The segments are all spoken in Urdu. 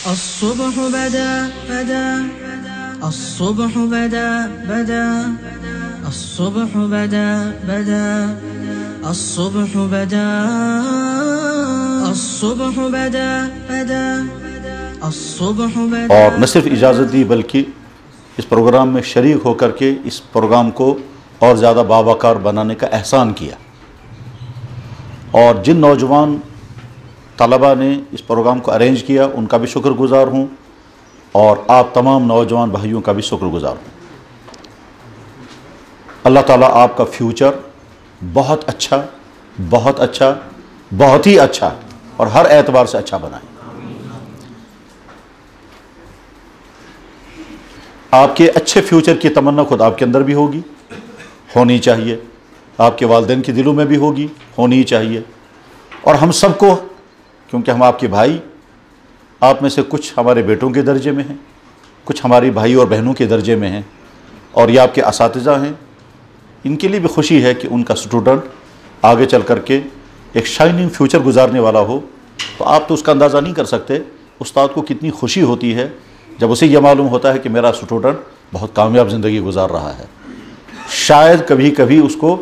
الصبح بدا الصبح بدا الصبح بدا الصبح بدا الصبح بدا الصبح بدا. اور نہ صرف اجازت دی بلکہ اس پروگرام میں شریک ہو کر کے اس پروگرام کو اور زیادہ باوقار بنانے کا احسان کیا. اور جن نوجوان طلباء نے اس پروگرام کو ارینج کیا ان کا بھی شکر گزار ہوں، اور آپ تمام نوجوان بھائیوں کا بھی شکر گزار ہوں. اللہ تعالیٰ آپ کا فیوچر بہت اچھا، بہت اچھا، بہت ہی اچھا اور ہر اعتبار سے اچھا بنائے. آپ کے اچھے فیوچر کی تمنا خود آپ کے اندر بھی ہوگی، ہونی چاہیے، آپ کے والدین کے دلوں میں بھی ہوگی، ہونی چاہیے، اور ہم سب کو، کیونکہ ہم آپ کے بھائی، آپ میں سے کچھ ہمارے بیٹوں کے درجے میں ہیں، کچھ ہماری بھائی اور بہنوں کے درجے میں ہیں، اور یہ آپ کے اساتذہ ہیں. ان کے لیے بھی خوشی ہے کہ ان کا اسٹوڈنٹ آگے چل کر کے ایک شائننگ فیوچر گزارنے والا ہو. تو آپ تو اس کا اندازہ نہیں کر سکتے استاد کو کتنی خوشی ہوتی ہے جب اسے یہ معلوم ہوتا ہے کہ میرا اسٹوڈنٹ بہت کامیاب زندگی گزار رہا ہے. شاید کبھی کبھی اس کو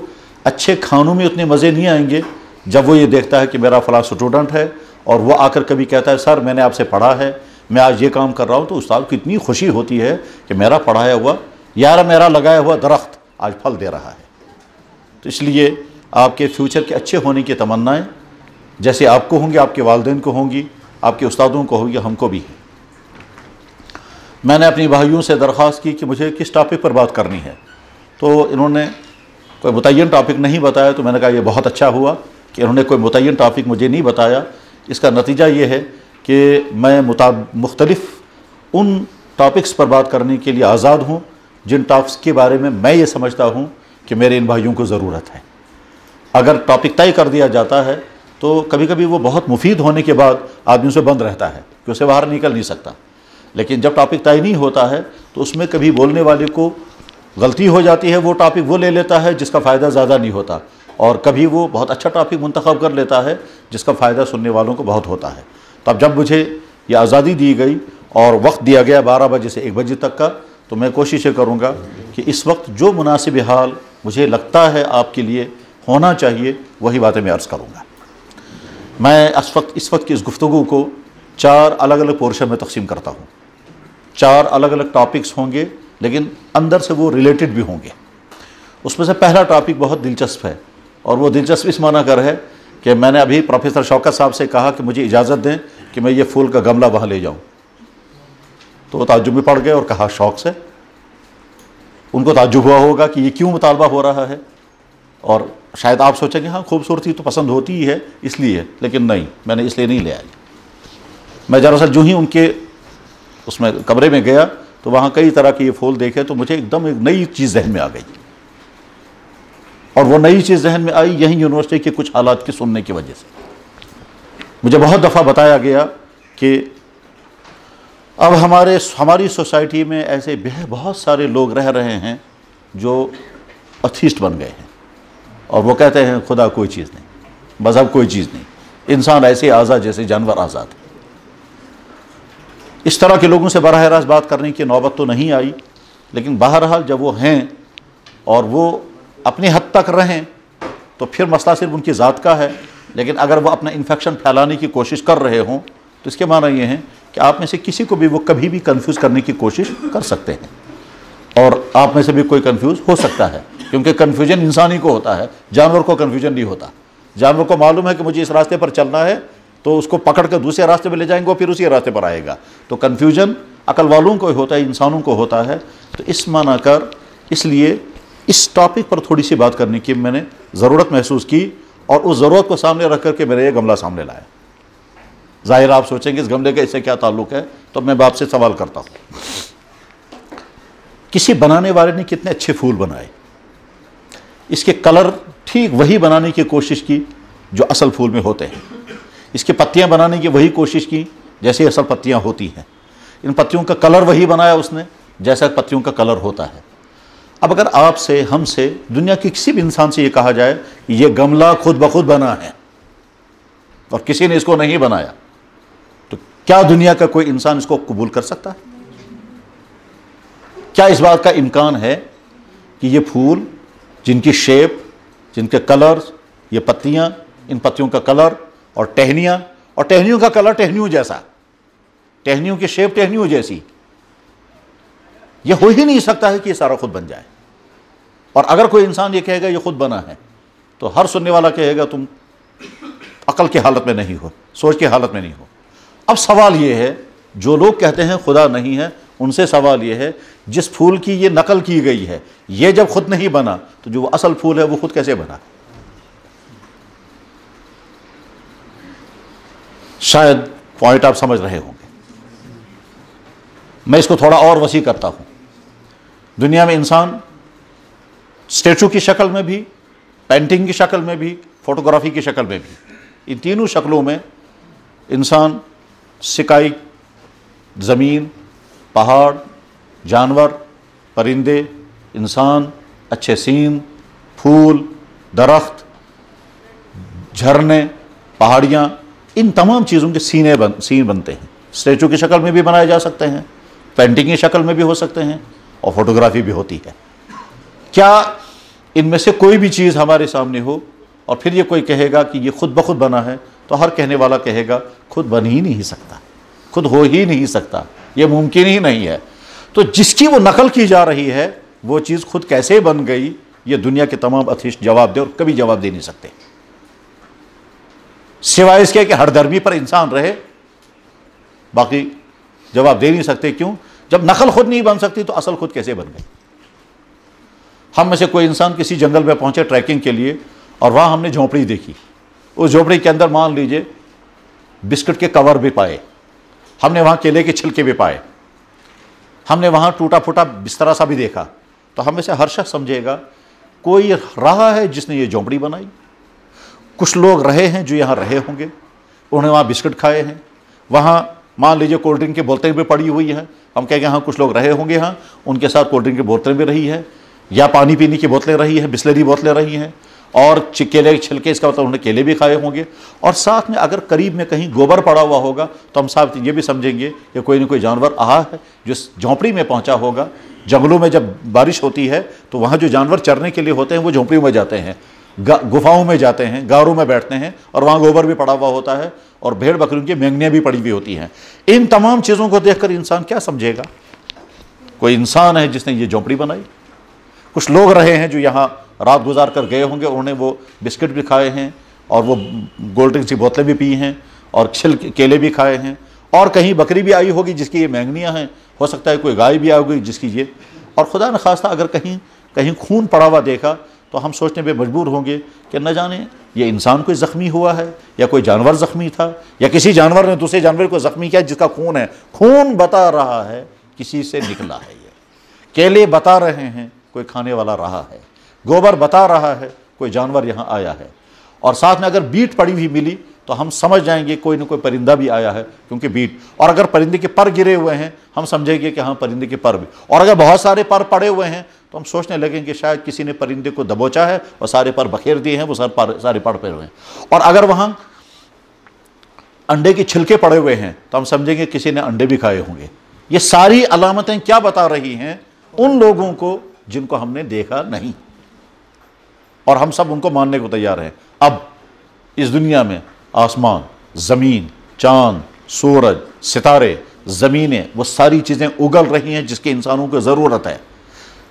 اچھے کھانوں میں اتنے مزے نہیں آئیں گے جب وہ یہ دیکھتا ہے کہ میرا فلاں اسٹوڈنٹ ہے اور وہ آ کر کبھی کہتا ہے سر میں نے آپ سے پڑھا ہے، میں آج یہ کام کر رہا ہوں. تو استاد کو اتنی خوشی ہوتی ہے کہ میرا پڑھایا ہوا، یار میرا لگایا ہوا درخت آج پھل دے رہا ہے. تو اس لیے آپ کے فیوچر کے اچھے ہونے کی تمنائیں جیسے آپ کو ہوں گی، آپ کے والدین کو ہوں گی، آپ کے استادوں کو ہوگی، ہم کو بھی ہیں. میں نے اپنی بھائیوں سے درخواست کی کہ مجھے کس ٹاپک پر بات کرنی ہے، تو انہوں نے کوئی متعین ٹاپک نہیں بتایا. تو میں نے کہا یہ بہت اچھا ہوا کہ انہوں نے کوئی متعین ٹاپک مجھے نہیں بتایا. اس کا نتیجہ یہ ہے کہ میں مختلف ان ٹاپکس پر بات کرنے کے لیے آزاد ہوں جن ٹاپکس کے بارے میں یہ سمجھتا ہوں کہ میرے ان بھائیوں کو ضرورت ہے. اگر ٹاپک طے کر دیا جاتا ہے تو کبھی کبھی وہ بہت مفید ہونے کے بعد آدمی سے بند رہتا ہے کہ اسے باہر نکل نہیں سکتا. لیکن جب ٹاپک طے نہیں ہوتا ہے تو اس میں کبھی بولنے والے کو غلطی ہو جاتی ہے، وہ ٹاپک وہ لے لیتا ہے جس کا فائدہ زیادہ نہیں ہوتا، اور کبھی وہ بہت اچھا ٹاپک منتخب کر لیتا ہے جس کا فائدہ سننے والوں کو بہت ہوتا ہے. تو اب جب مجھے یہ آزادی دی گئی اور وقت دیا گیا 12 بجے سے 1 بجے تک کا، تو میں کوشش کروں گا کہ اس وقت جو مناسب حال مجھے لگتا ہے آپ کے لیے ہونا چاہیے وہی باتیں میں عرض کروں گا. میں اس وقت کی اس گفتگو کو 4 الگ الگ پورشن میں تقسیم کرتا ہوں. 4 الگ الگ ٹاپکس ہوں گے لیکن اندر سے وہ ریلیٹڈ بھی ہوں گے. اس میں سے پہلا ٹاپک بہت دلچسپ ہے، اور وہ دلچسپ اس معنی کر ہے کہ میں نے ابھی پروفیسر شوکت صاحب سے کہا کہ مجھے اجازت دیں کہ میں یہ پھول کا گملہ وہاں لے جاؤں. تو وہ تعجب میں پڑ گئے اور کہا شوق سے. ان کو تعجب ہوا ہوگا کہ یہ کیوں مطالبہ ہو رہا ہے، اور شاید آپ سوچیں کہ ہاں خوبصورتی تو پسند ہوتی ہی ہے اس لیے، لیکن نہیں، میں نے اس لیے نہیں لے آئی. میں دراصل جو ہی ان کے اس میں کمرے میں گیا تو وہاں کئی طرح کے یہ پھول دیکھے تو مجھے ایک دم ایک نئی چیز ذہن میں آ گئی. اور وہ نئی چیز ذہن میں آئی یہیں یونیورسٹی کے کچھ حالات کی سننے کی وجہ سے. مجھے بہت دفعہ بتایا گیا کہ اب ہماری سوسائٹی میں ایسے بہت سارے لوگ رہ رہے ہیں جو اتھیسٹ بن گئے ہیں، اور وہ کہتے ہیں خدا کوئی چیز نہیں، مذہب کوئی چیز نہیں، انسان ایسے آزاد جیسے جانور آزاد ہے. اس طرح کے لوگوں سے براہ راست بات کرنے کی نوبت تو نہیں آئی، لیکن بہرحال جب وہ ہیں اور وہ اپنی حد تک رہیں تو پھر مسئلہ صرف ان کی ذات کا ہے. لیکن اگر وہ اپنا انفیکشن پھیلانے کی کوشش کر رہے ہوں تو اس کے معنی یہ ہیں کہ آپ میں سے کسی کو بھی وہ کبھی بھی کنفیوز کرنے کی کوشش کر سکتے ہیں، اور آپ میں سے بھی کوئی کنفیوز ہو سکتا ہے، کیونکہ کنفیوژن انسانی کو ہوتا ہے، جانور کو کنفیوژن نہیں ہوتا. جانور کو معلوم ہے کہ مجھے اس راستے پر چلنا ہے تو اس کو پکڑ کر دوسرے راستے پہ لے جائیں گے، وہ پھر اسی راستے پر آئے گا. تو کنفیوژن عقل والوں کو ہوتا ہے، انسانوں کو ہوتا ہے. تو اس معنی کر اس لیے اس ٹاپک پر تھوڑی سی بات کرنے کی میں نے ضرورت محسوس کی، اور اس ضرورت کو سامنے رکھ کر کے میرے یہ گملہ سامنے لایا. ظاہر آپ سوچیں گے اس گملے کا اس سے کیا تعلق ہے، تو میں آپ سے سوال کرتا ہوں، کسی بنانے والے نے کتنے اچھے پھول بنائے، اس کے کلر ٹھیک وہی بنانے کی کوشش کی جو اصل پھول میں ہوتے ہیں، اس کی پتیاں بنانے کی وہی کوشش کی جیسے اصل پتیاں ہوتی ہیں، ان پتیوں کا کلر وہی بنایا اس نے جیسا پتیوں کا کلر ہوتا ہے. اب اگر آپ سے، ہم سے، دنیا کے کسی بھی انسان سے یہ کہا جائے کہ یہ گملہ خود بخود بنا ہے اور کسی نے اس کو نہیں بنایا، تو کیا دنیا کا کوئی انسان اس کو قبول کر سکتا ہے؟ کیا اس بات کا امکان ہے کہ یہ پھول جن کی شیپ، جن کے کلرز، یہ پتیاں، ان پتیوں کا کلر اور ٹہنیاں، اور ٹہنیوں کا کلر ٹہنیوں جیسا، ٹہنیوں کی شیپ ٹہنیوں جیسی، یہ ہو ہی نہیں سکتا ہے کہ یہ سارا خود بن جائے. اور اگر کوئی انسان یہ کہے گا یہ خود بنا ہے تو ہر سننے والا کہے گا تم عقل کی حالت میں نہیں ہو، سوچ کی حالت میں نہیں ہو. اب سوال یہ ہے، جو لوگ کہتے ہیں خدا نہیں ہے ان سے سوال یہ ہے، جس پھول کی یہ نقل کی گئی ہے یہ جب خود نہیں بنا تو جو اصل پھول ہے وہ خود کیسے بنا؟ شاید پوائنٹ آپ سمجھ رہے ہوں گے. میں اس کو تھوڑا اور وسیع کرتا ہوں. دنیا میں انسان اسٹیچو کی شکل میں بھی، پینٹنگ کی شکل میں بھی، فوٹوگرافی کی شکل میں بھی، ان تینوں شکلوں میں انسان، سکائی، زمین، پہاڑ، جانور، پرندے، انسان، اچھے سین، پھول، درخت، جھرنے، پہاڑیاں، ان تمام چیزوں کے سین بنتے ہیں. اسٹیچو کی شکل میں بھی بنائے جا سکتے ہیں، پینٹنگ کی شکل میں بھی ہو سکتے ہیں، اور فوٹوگرافی بھی ہوتی ہے. کیا ان میں سے کوئی بھی چیز ہمارے سامنے ہو اور پھر یہ کوئی کہے گا کہ یہ خود بخود بنا ہے، تو ہر کہنے والا کہے گا خود بن ہی نہیں سکتا، خود ہو ہی نہیں سکتا، یہ ممکن ہی نہیں ہے. تو جس کی وہ نقل کی جا رہی ہے وہ چیز خود کیسے بن گئی، یہ دنیا کے تمام اتھیسٹ جواب دے، اور کبھی جواب دے نہیں سکتے سوائے اس کے کہ ہر درمی پر انسان رہے، باقی جواب دے نہیں سکتے. کیوں؟ جب نقل خود نہیں بن سکتی تو اصل خود کیسے بن گئی؟ ہم میں سے کوئی انسان کسی جنگل میں پہنچے ٹریکنگ کے لیے، اور وہاں ہم نے جھونپڑی دیکھی. اس جھونپڑی کے اندر مان لیجئے بسکٹ کے کور بھی پائے، ہم نے وہاں کیلے کے چھلکے بھی پائے، ہم نے وہاں ٹوٹا پھوٹا بسترا سا بھی دیکھا. تو ہم میں سے ہر شخص سمجھے گا کوئی رہا ہے جس نے یہ جھونپڑی بنائی. کچھ لوگ رہے ہیں جو یہاں رہے ہوں گے، انہوں نے وہاں بسکٹ کھائے ہیں، وہاں مان لیجئے کولڈ ڈرنک کی بوتلیں بھی پڑی ہوئی ہیں، ہم کہیں گے ہاں کچھ لوگ رہے ہوں گے، ہاں ان کے ساتھ کولڈ ڈرنک کی بوتلیں بھی رہی ہیں، یا پانی پینے کی بوتلیں رہی ہیں، بسلری بوتلیں رہی ہیں، اور کیلے کے چھلکے، اس کا مطلب انہوں نے کیلے بھی کھائے ہوں گے. اور ساتھ میں اگر قریب میں کہیں گوبر پڑا ہوا ہوگا تو ہم صاحب یہ بھی سمجھیں گے کہ کوئی نہ کوئی جانور آہا ہے جو اس جھونپڑی میں پہنچا ہوگا. جنگلوں میں جب بارش ہوتی ہے تو وہاں جو جانور چرنے کے لیے ہوتے ہیں وہ جھونپڑیوں میں جاتے ہیں، گفاؤں میں جاتے ہیں، غاروں میں بیٹھتے ہیں، اور وہاں گوبر بھی پڑا ہوا ہوتا ہے، اور بھیڑ بکریوں کی مینگنیاں بھی پڑی ہوئی ہوتی ہیں. ان تمام چیزوں کو دیکھ کر انسان کیا سمجھے گا؟ کوئی انسان ہے جس نے یہ جھونپڑی بنائی. کچھ لوگ رہے ہیں جو یہاں رات گزار کر گئے ہوں گے، انہوں نے وہ بسکٹ بھی کھائے ہیں، اور وہ کولڈ ڈرنک کی بوتلیں بھی پی ہیں، اور کیلے بھی کھائے ہیں، اور کہیں بکری بھی آئی ہوگی جس کی یہ مینگنیاں ہیں، ہو سکتا ہے کوئی گائے بھی آئی ہوگی جس کی یہ. اور خدا نخواستہ اگر کہیں خون پڑا ہوا دیکھا تو ہم سوچنے پہ مجبور ہوں گے کہ نہ جانے یہ انسان کوئی زخمی ہوا ہے، یا کوئی جانور زخمی تھا، یا کسی جانور نے دوسرے جانور کو زخمی کیا جس کا خون ہے. خون بتا رہا ہے کسی سے نکلا ہے. یہ کیلے بتا رہے ہیں کوئی کھانے والا رہا ہے، گوبر بتا رہا ہے کوئی جانور یہاں آیا ہے. اور ساتھ میں اگر بیٹ پڑی ہوئی ملی تو ہم سمجھ جائیں گے کوئی نہ کوئی پرندہ بھی آیا ہے، کیونکہ بیٹ. اور اگر پرندے کے پر گرے ہوئے ہیں ہم سمجھیں گے کہ ہاں پرندے کے پر بھی. اور اگر بہت سارے پر پڑے ہوئے ہیں تو ہم سوچنے لگیں کہ شاید کسی نے پرندے کو دبوچا ہے اور سارے پر بکھیر دیے ہیں، وہ سارے پر پڑے ہوئے ہیں. اور اگر وہاں انڈے کے چھلکے پڑے ہوئے ہیں تو ہم سمجھیں گے کسی نے انڈے بھی کھائے ہوں گے. یہ ساری علامتیں کیا بتا رہی ہیں؟ ان لوگوں کو جن کو ہم نے دیکھا نہیں، اور ہم سب ان کو ماننے کو تیار ہیں. اب اس دنیا میں آسمان، زمین، چاند، سورج، ستارے، زمینیں، وہ ساری چیزیں اگل رہی ہیں جس کی انسانوں کو ضرورت ہے.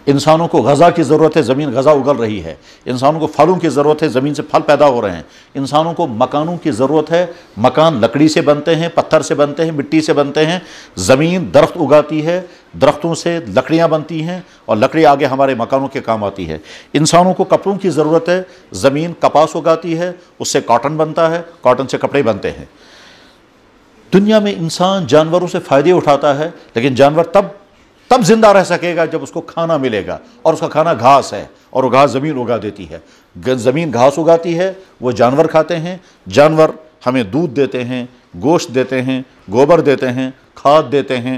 انسانوں کو غذا کی ضرورت ہے، زمین غذا اگل رہی ہے. انسانوں کو پھلوں کی ضرورت ہے، زمین سے پھل پیدا ہو رہے ہیں. انسانوں کو مکانوں کی ضرورت ہے، مکان لکڑی سے بنتے ہیں، پتھر سے بنتے ہیں، مٹی سے بنتے ہیں. زمین درخت اگاتی ہے، درختوں سے لکڑیاں بنتی ہیں، اور لکڑی آگے ہمارے مکانوں کے کام آتی ہے. انسانوں کو کپڑوں کی ضرورت ہے، زمین کپاس اگاتی ہے، اس سے کاٹن بنتا ہے، کاٹن سے کپڑے بنتے ہیں. دنیا میں انسان جانوروں سے فائدے اٹھاتا ہے، لیکن جانور تب زندہ رہ سکے گا جب اس کو کھانا ملے گا، اور اس کا کھانا گھاس ہے، اور وہ گھاس زمین اگا دیتی ہے. زمین گھاس اگاتی ہے، وہ جانور کھاتے ہیں. جانور ہمیں دودھ دیتے ہیں، گوشت دیتے ہیں، گوبر دیتے ہیں، کھاد دیتے ہیں،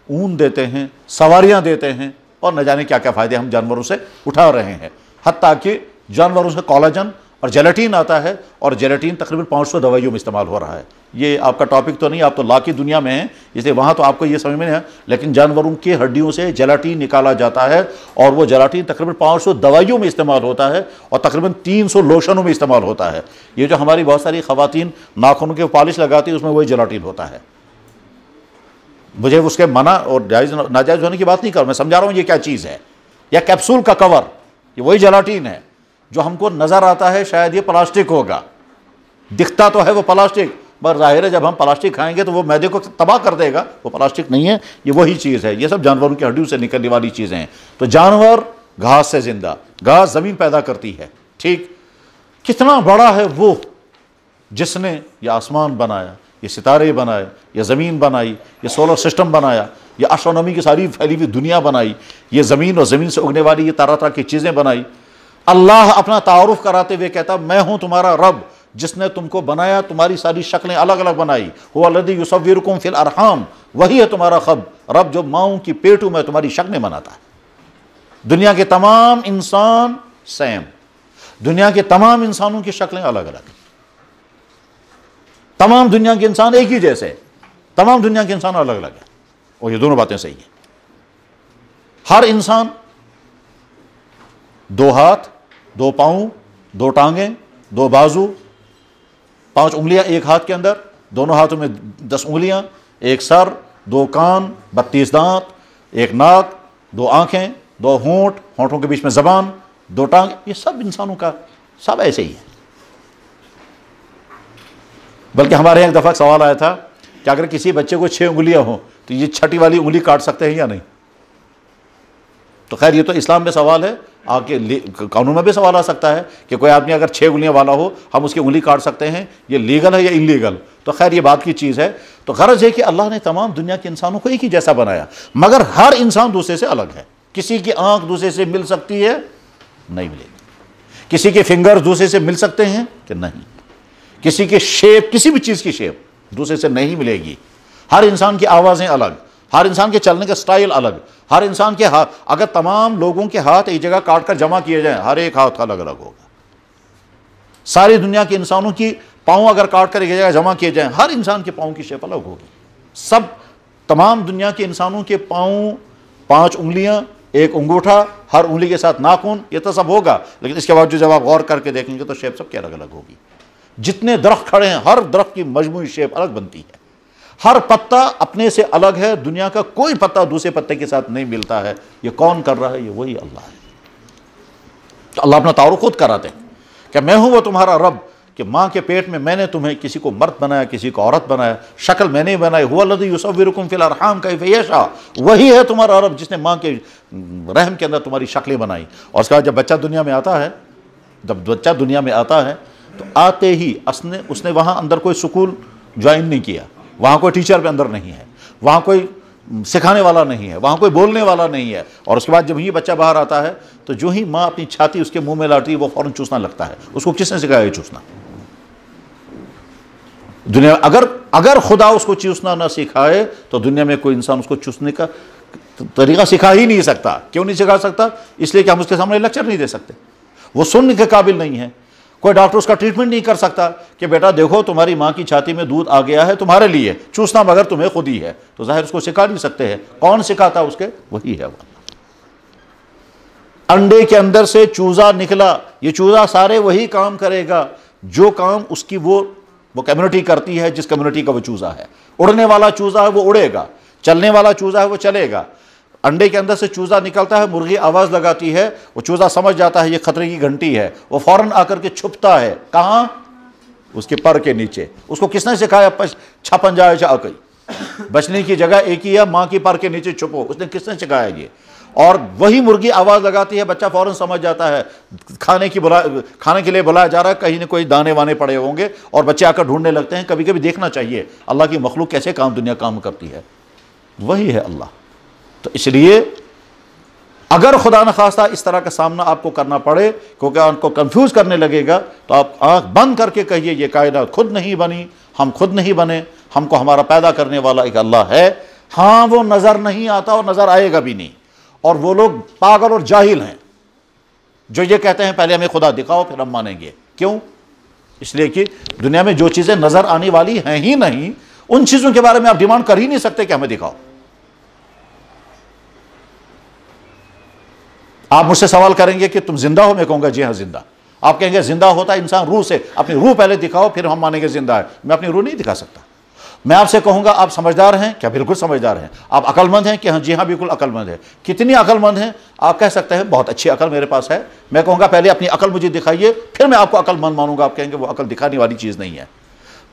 اون دیتے ہیں، سواریاں دیتے ہیں، اور نہ جانے کیا کیا فائدے ہم جانوروں سے اٹھا رہے ہیں. حتیٰ کہ جانوروں سے کولاجن اور جیلاٹین آتا ہے، اور جیلاٹین تقریباً 500 دوائیوں میں استعمال ہو رہا ہے. یہ آپ کا ٹاپک تو نہیں، آپ تو لا کی دنیا میں ہیں، اس لیے وہاں تو آپ کو یہ سمجھ میں نہیں ہے، لیکن جانوروں کی ہڈیوں سے جیلاٹین نکالا جاتا ہے، اور وہ جیلاٹین تقریباً 500 دوائیوں میں استعمال ہوتا ہے، اور تقریباً 300 لوشنوں میں استعمال ہوتا ہے۔ یہ جو ہماری بہت ساری خواتین ناخنوں کے پالش لگاتی ہیں، اس میں وہی جیلاٹین ہوتا ہے۔ مجھے اس کے منع اور جائز ناجائز ہونے کی بات نہیں کر رہا، میں سمجھا رہا ہوں یہ کیا چیز ہے۔ یا کیپسول کا کور، یہ وہی جیلاٹین ہے جو ہم کو نظر آتا ہے شاید یہ پلاسٹک ہوگا، دکھتا تو ہے وہ پلاسٹک، پر ظاہر ہے جب ہم پلاسٹک کھائیں گے تو وہ معدے کو تباہ کر دے گا، وہ پلاسٹک نہیں ہے، یہ وہی چیز ہے۔ یہ سب جانوروں کی ہڈیوں سے نکلنے والی چیزیں ہیں۔ تو جانور گھاس سے زندہ، گھاس زمین پیدا کرتی ہے، ٹھیک۔ کتنا بڑا ہے وہ جس نے یہ آسمان بنایا، یہ ستارے بنائے، یہ زمین بنائی، یہ سولر سسٹم بنایا، یہ اسٹرونومی کی ساری پھیلی ہوئی دنیا بنائی، یہ زمین اور زمین سے اگنے والی یہ طرح طرح کی چیزیں بنائی۔ اللہ اپنا تعارف کراتے ہوئے کہتا میں ہوں تمہارا رب جس نے تم کو بنایا، تمہاری ساری شکلیں الگ الگ بنائی۔ هو الذی یصورکم فی الارحام، وہی ہے تمہارا رب جو ماؤں کی پیٹوں میں تمہاری شکلیں بناتا ہے۔ دنیا کے تمام انسان سیم، دنیا کے تمام انسانوں کی شکلیں الگ الگ، تمام دنیا کے انسان ایک ہی جیسے، تمام دنیا کے انسان الگ الگ ہیں، اور یہ دونوں باتیں صحیح ہیں۔ ہر انسان 2 ہاتھ، 2 پاؤں، 2 ٹانگیں، 2 بازو، 5 انگلیاں ایک ہاتھ کے اندر، دونوں ہاتھوں میں 10 انگلیاں، 1 سر، 2 کان، 32 دانت، 1 ناک، 2 آنکھیں، 2 ہونٹ، ہونٹوں کے بیچ میں زبان، 2 ٹانگ، یہ سب انسانوں کا سب ایسے ہی ہے۔ بلکہ ہمارے یہاں ایک دفعہ سوال آیا تھا کہ اگر کسی بچے کو 6 انگلیاں ہوں تو یہ 6ٹھی والی انگلی کاٹ سکتے ہیں یا نہیں؟ تو خیر یہ تو اسلام میں سوال ہے، آگے قانون میں بھی سوال آ سکتا ہے کہ کوئی آدمی اگر 6 انگلیاں والا ہو ہم اس کی انگلی کاٹ سکتے ہیں، یہ لیگل ہے یا انلیگل؟ تو خیر یہ بات کی چیز ہے۔ تو غرض ہے کہ اللہ نے تمام دنیا کے انسانوں کو ایک ہی جیسا بنایا، مگر ہر انسان دوسرے سے الگ ہے۔ کسی کی آنکھ دوسرے سے مل سکتی ہے؟ نہیں ملے گی۔ کسی کے فنگر دوسرے سے مل سکتے ہیں کہ نہیں؟ کسی کے شیپ، کسی بھی چیز کی شیپ دوسرے سے نہیں ملے گی۔ ہر انسان کی آوازیں الگ، ہر انسان کے چلنے کا سٹائل الگ، ہر انسان کے ہاتھ، اگر تمام لوگوں کے ہاتھ ایک جگہ کاٹ کر جمع کیے جائیں ہر ایک ہاتھ الگ الگ ہوگا۔ ساری دنیا کے انسانوں کی پاؤں اگر کاٹ کر ایک جگہ جمع کیے جائیں ہر انسان کے پاؤں کی شیپ الگ ہوگی۔ سب تمام دنیا کے انسانوں کے پاؤں، 5 انگلیاں، 1 انگوٹھا، ہر انگلی کے ساتھ ناخن، یہ تو سب ہوگا، لیکن اس کے بعد جب آپ غور کر کے دیکھیں گے تو شیپ سب کی الگ الگ ہوگی۔ جتنے درخت کھڑے ہیں ہر درخت کی مجموعی شیپ الگ بنتی ہے، ہر پتا اپنے سے الگ ہے، دنیا کا کوئی پتا دوسرے پتے کے ساتھ نہیں ملتا ہے۔ یہ کون کر رہا ہے؟ یہ وہی اللہ ہے۔ تو اللہ اپنا تعارف خود کراتے ہیں کہ میں ہوں وہ تمہارا رب، کہ ماں کے پیٹ میں نے تمہیں کسی کو مرد بنایا، کسی کو عورت بنایا، شکل میں نے بنائی۔ هو الذی یصورکم فی الارحام کیف یشاء، وہی ہے تمہارا رب جس نے ماں کے رحم کے اندر تمہاری شکلیں بنائی۔ اور اس کے بعد جب بچہ دنیا میں آتا ہے، تو آتے ہی اس نے وہاں اندر کوئی سکول جوائن نہیں کیا، وہاں کوئی ٹیچر پہ اندر نہیں ہے، وہاں کوئی سکھانے والا نہیں ہے، وہاں کوئی بولنے والا نہیں ہے۔ اور اس کے بعد جب یہ بچہ باہر آتا ہے تو جو ہی ماں اپنی چھاتی اس کے منہ میں لاتی ہے وہ فوراً چوسنا لگتا ہے۔ اس کو کس نے سکھایا یہ چوسنا؟ دنیا اگر خدا اس کو چوسنا نہ سکھائے تو دنیا میں کوئی انسان اس کو چوسنے کا طریقہ سکھا ہی نہیں سکتا۔ کیوں نہیں سکھا سکتا؟ اس لیے کہ ہم اس کے سامنے لیکچر نہیں دے سکتے، وہ سننے کے قابل نہیں ہے۔ کوئی ڈاکٹر اس کا ٹریٹمنٹ نہیں کر سکتا کہ بیٹا دیکھو تمہاری ماں کی چھاتی میں دودھ آ گیا ہے تمہارے لیے، چوسنا مگر تمہیں خود ہی ہے۔ تو ظاہر اس کو سکھا نہیں سکتے ہیں۔ کون سکھاتا اس کے؟ وہی ہے وہ۔ انڈے کے اندر سے چوزا نکلا، یہ چوزا سارے وہی کام کرے گا جو کام اس کی وہ کمیونٹی کرتی ہے، جس کمیونٹی کا وہ چوزا ہے۔ اڑنے والا چوزا ہے وہ اڑے گا، چلنے والا چوزا ہے وہ چلے گا۔ انڈے کے اندر سے چوزا نکلتا ہے، مرغی آواز لگاتی ہے، وہ چوزا سمجھ جاتا ہے یہ خطرے کی گھنٹی ہے، وہ فوراً آ کر کے چھپتا ہے۔ کہاں؟ اس کے پر کے نیچے۔ اس کو کس نے سکھایا؟ چھپن جائے چاکئی، بچنے کی جگہ ایک ہی ہے، ماں کی پر کے نیچے چھپو۔ اس نے کس نے سکھایا یہ؟ اور وہی مرغی آواز لگاتی ہے، بچہ فوراً سمجھ جاتا ہے کھانے کے لیے بلایا جا رہا ہے، کہیں نہ کوئی دانے وانے پڑے ہوں گے، اور بچے آ کر ڈھونڈنے لگتے ہیں۔ کبھی کبھی دیکھنا چاہیے اللہ کی مخلوق کیسے دنیا کام کرتی ہے۔ وہی ہے اللہ۔ تو اس لیے اگر خدا نخواستہ اس طرح کا سامنا آپ کو کرنا پڑے کیونکہ آپ کو کنفیوز کرنے لگے گا، تو آپ آنکھ بند کر کے کہیے یہ کائنات خود نہیں بنی، ہم خود نہیں بنے، ہم کو ہمارا پیدا کرنے والا ایک اللہ ہے۔ ہاں وہ نظر نہیں آتا اور نظر آئے گا بھی نہیں، اور وہ لوگ پاگل اور جاہل ہیں جو یہ کہتے ہیں پہلے ہمیں خدا دکھاؤ پھر ہم مانیں گے۔ کیوں؟ اس لیے کہ دنیا میں جو چیزیں نظر آنے والی ہیں ہی نہیں، ان چیزوں کے بارے میں آپ ڈیمانڈ کر ہی نہیں سکتے کہ ہمیں دکھاؤ۔ آپ مجھ سے سوال کریں گے کہ تم زندہ ہو، میں کہوں گا جی ہاں زندہ۔ آپ کہیں گے زندہ ہوتا ہے انسان روح سے، اپنی روح پہلے دکھاؤ پھر ہم مانیں گے زندہ ہے۔ میں اپنی روح نہیں دکھا سکتا۔ میں آپ سے کہوں گا آپ سمجھدار ہیں کیا؟ بالکل سمجھدار ہیں۔ آپ عقل مند ہیں کہ ہاں جی ہاں بالکل عقل مند ہے۔ کتنی عقل مند ہیں؟ آپ کہہ سکتے ہیں بہت اچھی عقل میرے پاس ہے۔ میں کہوں گا پہلے اپنی عقل مجھے دکھائیے پھر میں آپ کو عقل مند مانوں گا۔ آپ کہیں گے وہ عقل دکھانے والی چیز نہیں ہے۔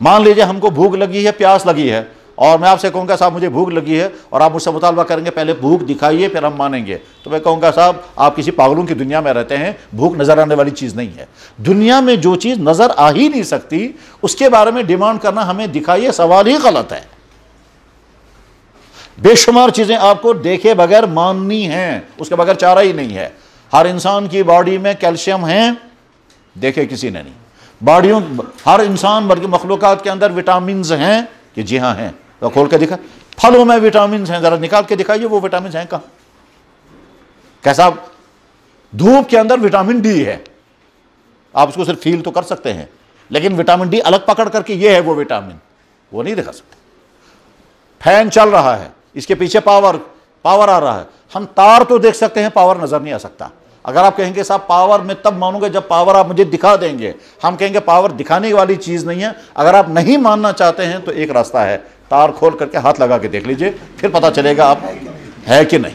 مان لیجئے ہم کو بھوک لگی ہے، پیاس لگی ہے، اور میں آپ سے کہوں گا صاحب مجھے بھوک لگی ہے، اور آپ مجھ سے مطالبہ کریں گے پہلے بھوک دکھائیے پھر ہم مانیں گے، تو میں کہوں گا صاحب آپ کسی پاگلوں کی دنیا میں رہتے ہیں، بھوک نظر آنے والی چیز نہیں ہے۔ دنیا میں جو چیز نظر آ ہی نہیں سکتی اس کے بارے میں ڈیمانڈ کرنا ہمیں دکھائیے سوال ہی غلط ہے۔ بے شمار چیزیں آپ کو دیکھے بغیر ماننی ہیں، اس کے بغیر چارہ ہی نہیں ہے۔ ہر انسان کی باڈی میں کیلشیم ہیں، دیکھے کسی نے نہیں۔ باڈیوں ہر انسان بلکہ مخلوقات کے اندر وٹامنز ہیں کہ جی ہاں ہیں، تو کھول کے دکھا۔ پھلوں میں وٹامنز ہیں، ذرا نکال کے دکھائیے وہ وٹامنز ہیں کہاں؟ کیسا؟ دھوپ کے اندر وٹامن ڈی ہے، آپ اس کو صرف فیل تو کر سکتے ہیں، لیکن وٹامن ڈی الگ پکڑ کر کے یہ ہے وہ وٹامن، وہ نہیں دکھا سکتے۔ فین چل رہا ہے، اس کے پیچھے پاور آ رہا ہے، ہم تار تو دیکھ سکتے ہیں، پاور نظر نہیں آ سکتا۔ اگر آپ کہیں گے صاحب پاور میں تب مانوں گے جب پاور آپ مجھے دکھا دیں گے، ہم کہیں گے پاور دکھانے والی چیز نہیں ہے۔ اگر آپ نہیں ماننا چاہتے ہیں تو ایک راستہ ہے، تار کھول کر کے ہاتھ لگا کے دیکھ لیجئے، پھر پتہ چلے گا آپ ہے کہ نہیں۔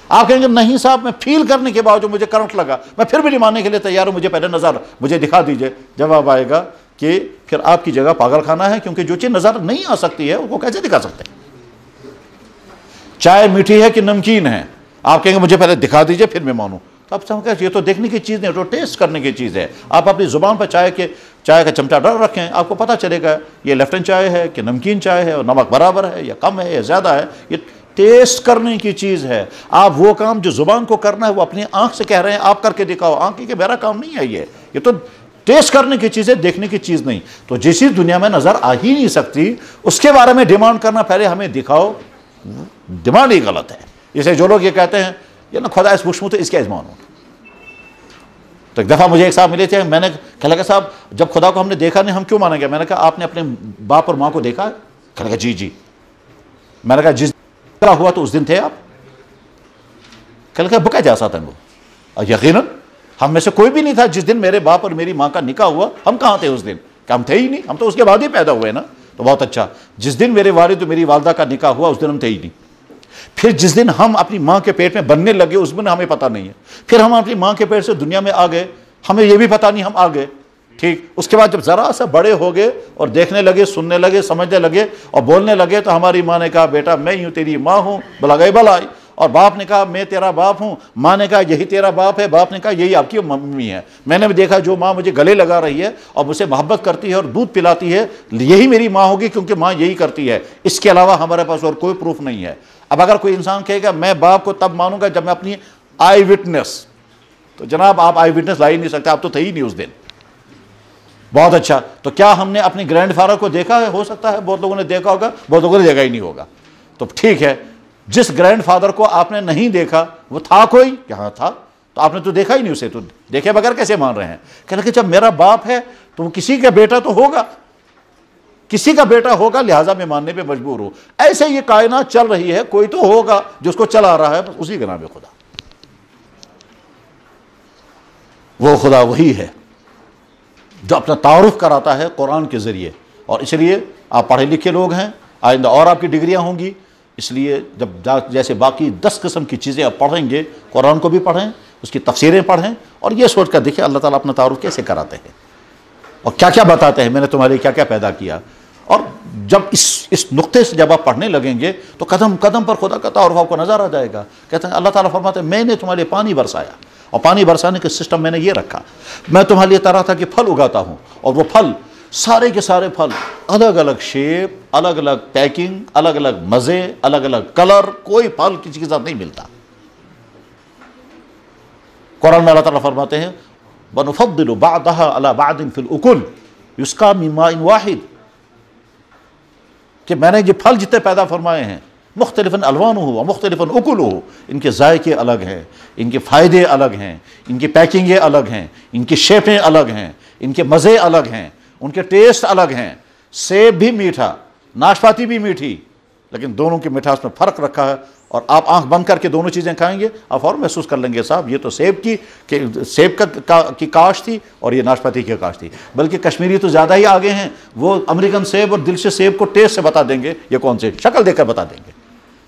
آپ کہیں گے نہیں صاحب میں فیل کرنے کے باوجود مجھے کرنٹ لگا، میں پھر بھی نہیں ماننے کے لیے تیار ہوں، مجھے پہلے نظر مجھے دکھا دیجئے۔ جواب آئے گا کہ پھر آپ کی جگہ پاگل خانہ ہے، کیونکہ جو چیز نظر نہیں آ سکتی ہے اس کو کیسے دکھا سکتے ہیں؟ چائے میٹھی ہے کہ نمکین ہے، آپ کہیں گے مجھے پہلے دکھا دیجئے پھر میں مانوں، تو آپ سمجھ گئے یہ تو دیکھنے کی چیز نہیں، تو ٹیسٹ کرنے کی چیز ہے۔ آپ اپنی زبان پر چائے کا چمچہ ڈال رکھیں، آپ کو پتہ چلے گا یہ لیفٹن چائے ہے کہ نمکین چائے ہے، اور نمک برابر ہے یا کم ہے یا زیادہ ہے، یہ ٹیسٹ کرنے کی چیز ہے۔ آپ وہ کام جو زبان کو کرنا ہے وہ اپنی آنکھ سے کہہ رہے ہیں آپ کر کے دکھاؤ، آنکھ کی میرا کام نہیں ہے، یہ تو ٹیسٹ کرنے کی چیز ہے، دیکھنے کی چیز نہیں۔ تو جس چیز دنیا میں نظر آ ہی نہیں سکتی اس کے بارے میں ڈیمانڈ کرنا پہلے ہمیں دکھاؤ، ڈیمانڈ ہی غلط ہے۔ جیسے جو لوگ یہ کہتے ہیں یہ نا خدا اس پوچھوں تو اس کے ازمان ہوں۔ تو ایک دفعہ مجھے ایک صاحب ملے تھے، میں نے کہا لگا صاحب جب خدا کو ہم نے دیکھا نہیں ہم کیوں مانیں گے؟ میں نے کہا آپ نے اپنے باپ اور ماں کو دیکھا ہے؟ کہا لگا جی۔ میں نے کہا جس دن ہوا تو اس دن تھے آپ؟ کہا لگا بکا جا ساتھ وہ یقیناً ہم میں سے کوئی بھی نہیں تھا جس دن میرے باپ اور میری ماں کا نکاح ہوا، ہم کہاں تھے اس دن؟ کہ ہم تھے ہی نہیں، ہم تو اس کے بعد ہی پیدا ہوئے نا۔ تو بہت اچھا، جس دن میرے والد اور میری والدہ کا نکاح ہوا اس دن ہم تھے ہی نہیں۔ پھر جس دن ہم اپنی ماں کے پیٹ میں بننے لگے اس دن ہمیں پتہ نہیں ہے۔ پھر ہم اپنی ماں کے پیٹ سے دنیا میں آ گئے، ہمیں یہ بھی پتہ نہیں ہم آ گئے، ٹھیک۔ اس کے بعد جب ذرا سا بڑے ہو گئے اور دیکھنے لگے، سننے لگے، سمجھنے لگے اور بولنے لگے تو ہماری ماں نے کہا بیٹا میں ہی ہوں تیری ماں ہوں، بلا گئے بلائی، اور باپ نے کہا میں تیرا باپ ہوں، ماں نے کہا یہی تیرا باپ ہے، باپ نے کہا یہی آپ کی ممی ہے۔ میں نے بھی دیکھا جو ماں مجھے گلے لگا رہی ہے اور مجھ سے محبت کرتی ہے اور دودھ پلاتی ہے یہی میری ماں ہوگی، کیونکہ ماں یہی کرتی ہے، اس کے علاوہ ہمارے پاس اور کوئی پروف نہیں ہے۔ اب اگر کوئی انسان کہے گا میں باپ کو تب مانوں گا جب میں اپنی آئی وٹنس، تو جناب آپ آئی وٹنس لا ہی نہیں سکتے، آپ تو تھے ہی نہیں اس دن۔ بہت اچھا، تو کیا ہم نے اپنے گرینڈ فادر کو دیکھا ہے؟ ہو سکتا ہے بہت لوگوں نے دیکھا ہوگا، بہت لوگوں نے دیکھا ہی نہیں ہوگا۔ تو ٹھیک ہے، جس گرینڈ فادر کو آپ نے نہیں دیکھا وہ تھا کوئی؟ کہاں تھا، تو آپ نے تو دیکھا ہی نہیں اسے، تو دیکھے بغیر کیسے مان رہے ہیں؟ کہنے کہ جب میرا باپ ہے تو وہ کسی کا بیٹا تو ہوگا، کسی کا بیٹا ہوگا، لہٰذا میں ماننے پہ مجبور ہوں۔ ایسے یہ کائنات چل رہی ہے، کوئی تو ہوگا جس کو چلا رہا ہے، بس اسی کا نام ہے خدا۔ وہ خدا وہی ہے جو اپنا تعارف کراتا ہے قرآن کے ذریعے، اور اس لیے آپ پڑھے لکھے لوگ ہیں، آئندہ اور آپ کی ڈگریاں ہوں گی، اس لیے جب جیسے باقی 10 قسم کی چیزیں آپ پڑھیں گے، قرآن کو بھی پڑھیں، اس کی تفسیریں پڑھیں، اور یہ سوچ کر دیکھیں اللہ تعالیٰ اپنا تعارف کیسے کراتے ہیں اور کیا کیا بتاتے ہیں، میں نے تمہارے لیے کیا کیا پیدا کیا۔ اور جب اس نقطے سے جب آپ پڑھنے لگیں گے تو قدم قدم پر خدا کا تعارف آپ کو نظر آ جائے گا۔ کہتے ہیں اللہ تعالیٰ فرماتے ہیں میں نے تمہارے لیے پانی برسایا، اور پانی برسانے کے سسٹم میں نے یہ رکھا، میں تمہارے لیے طرح طرح کے پھل اگاتا ہوں، اور وہ پھل سارے کے سارے پھل الگ الگ شیپ، الگ الگ پیکنگ، الگ الگ مزے، الگ الگ کلر، کوئی پھل کسی کے ساتھ نہیں ملتا۔ قرآن میں اللہ تعالیٰ فرماتے ہیں وَنُفَضِّلُ بَعْضَهَا عَلَى بَعْضٍ فِي الْأُكُلِ يُسْقَى مِن مَاءٍ وَاحِدٍ، کہ میں نے یہ پھل جتنے پیدا فرمائے ہیں مختلف الوانہ و مختلف اکلہ، ان کے ذائقے الگ ہیں، ان کے فائدے الگ ہیں، ان کی پیکنگیں الگ ہیں، ان کی شیپیں الگ ہیں، ان کے مزے الگ ہیں، ان کے ٹیسٹ الگ ہیں. سیب بھی میٹھا, ناشپاتی بھی میٹھی, لیکن دونوں کی مٹھاس میں فرق رکھا ہے. اور آپ آنکھ بند کر کے دونوں چیزیں کھائیں گے, آپ اور محسوس کر لیں گے صاحب یہ تو سیب کی کاشت تھی اور یہ ناشپاتی کی کاشت تھی. بلکہ کشمیری تو زیادہ ہی آگے ہیں, وہ امریکن سیب اور دلشس سیب کو ٹیسٹ سے بتا دیں گے یہ کون سے, شکل دیکھ کر بتا دیں گے.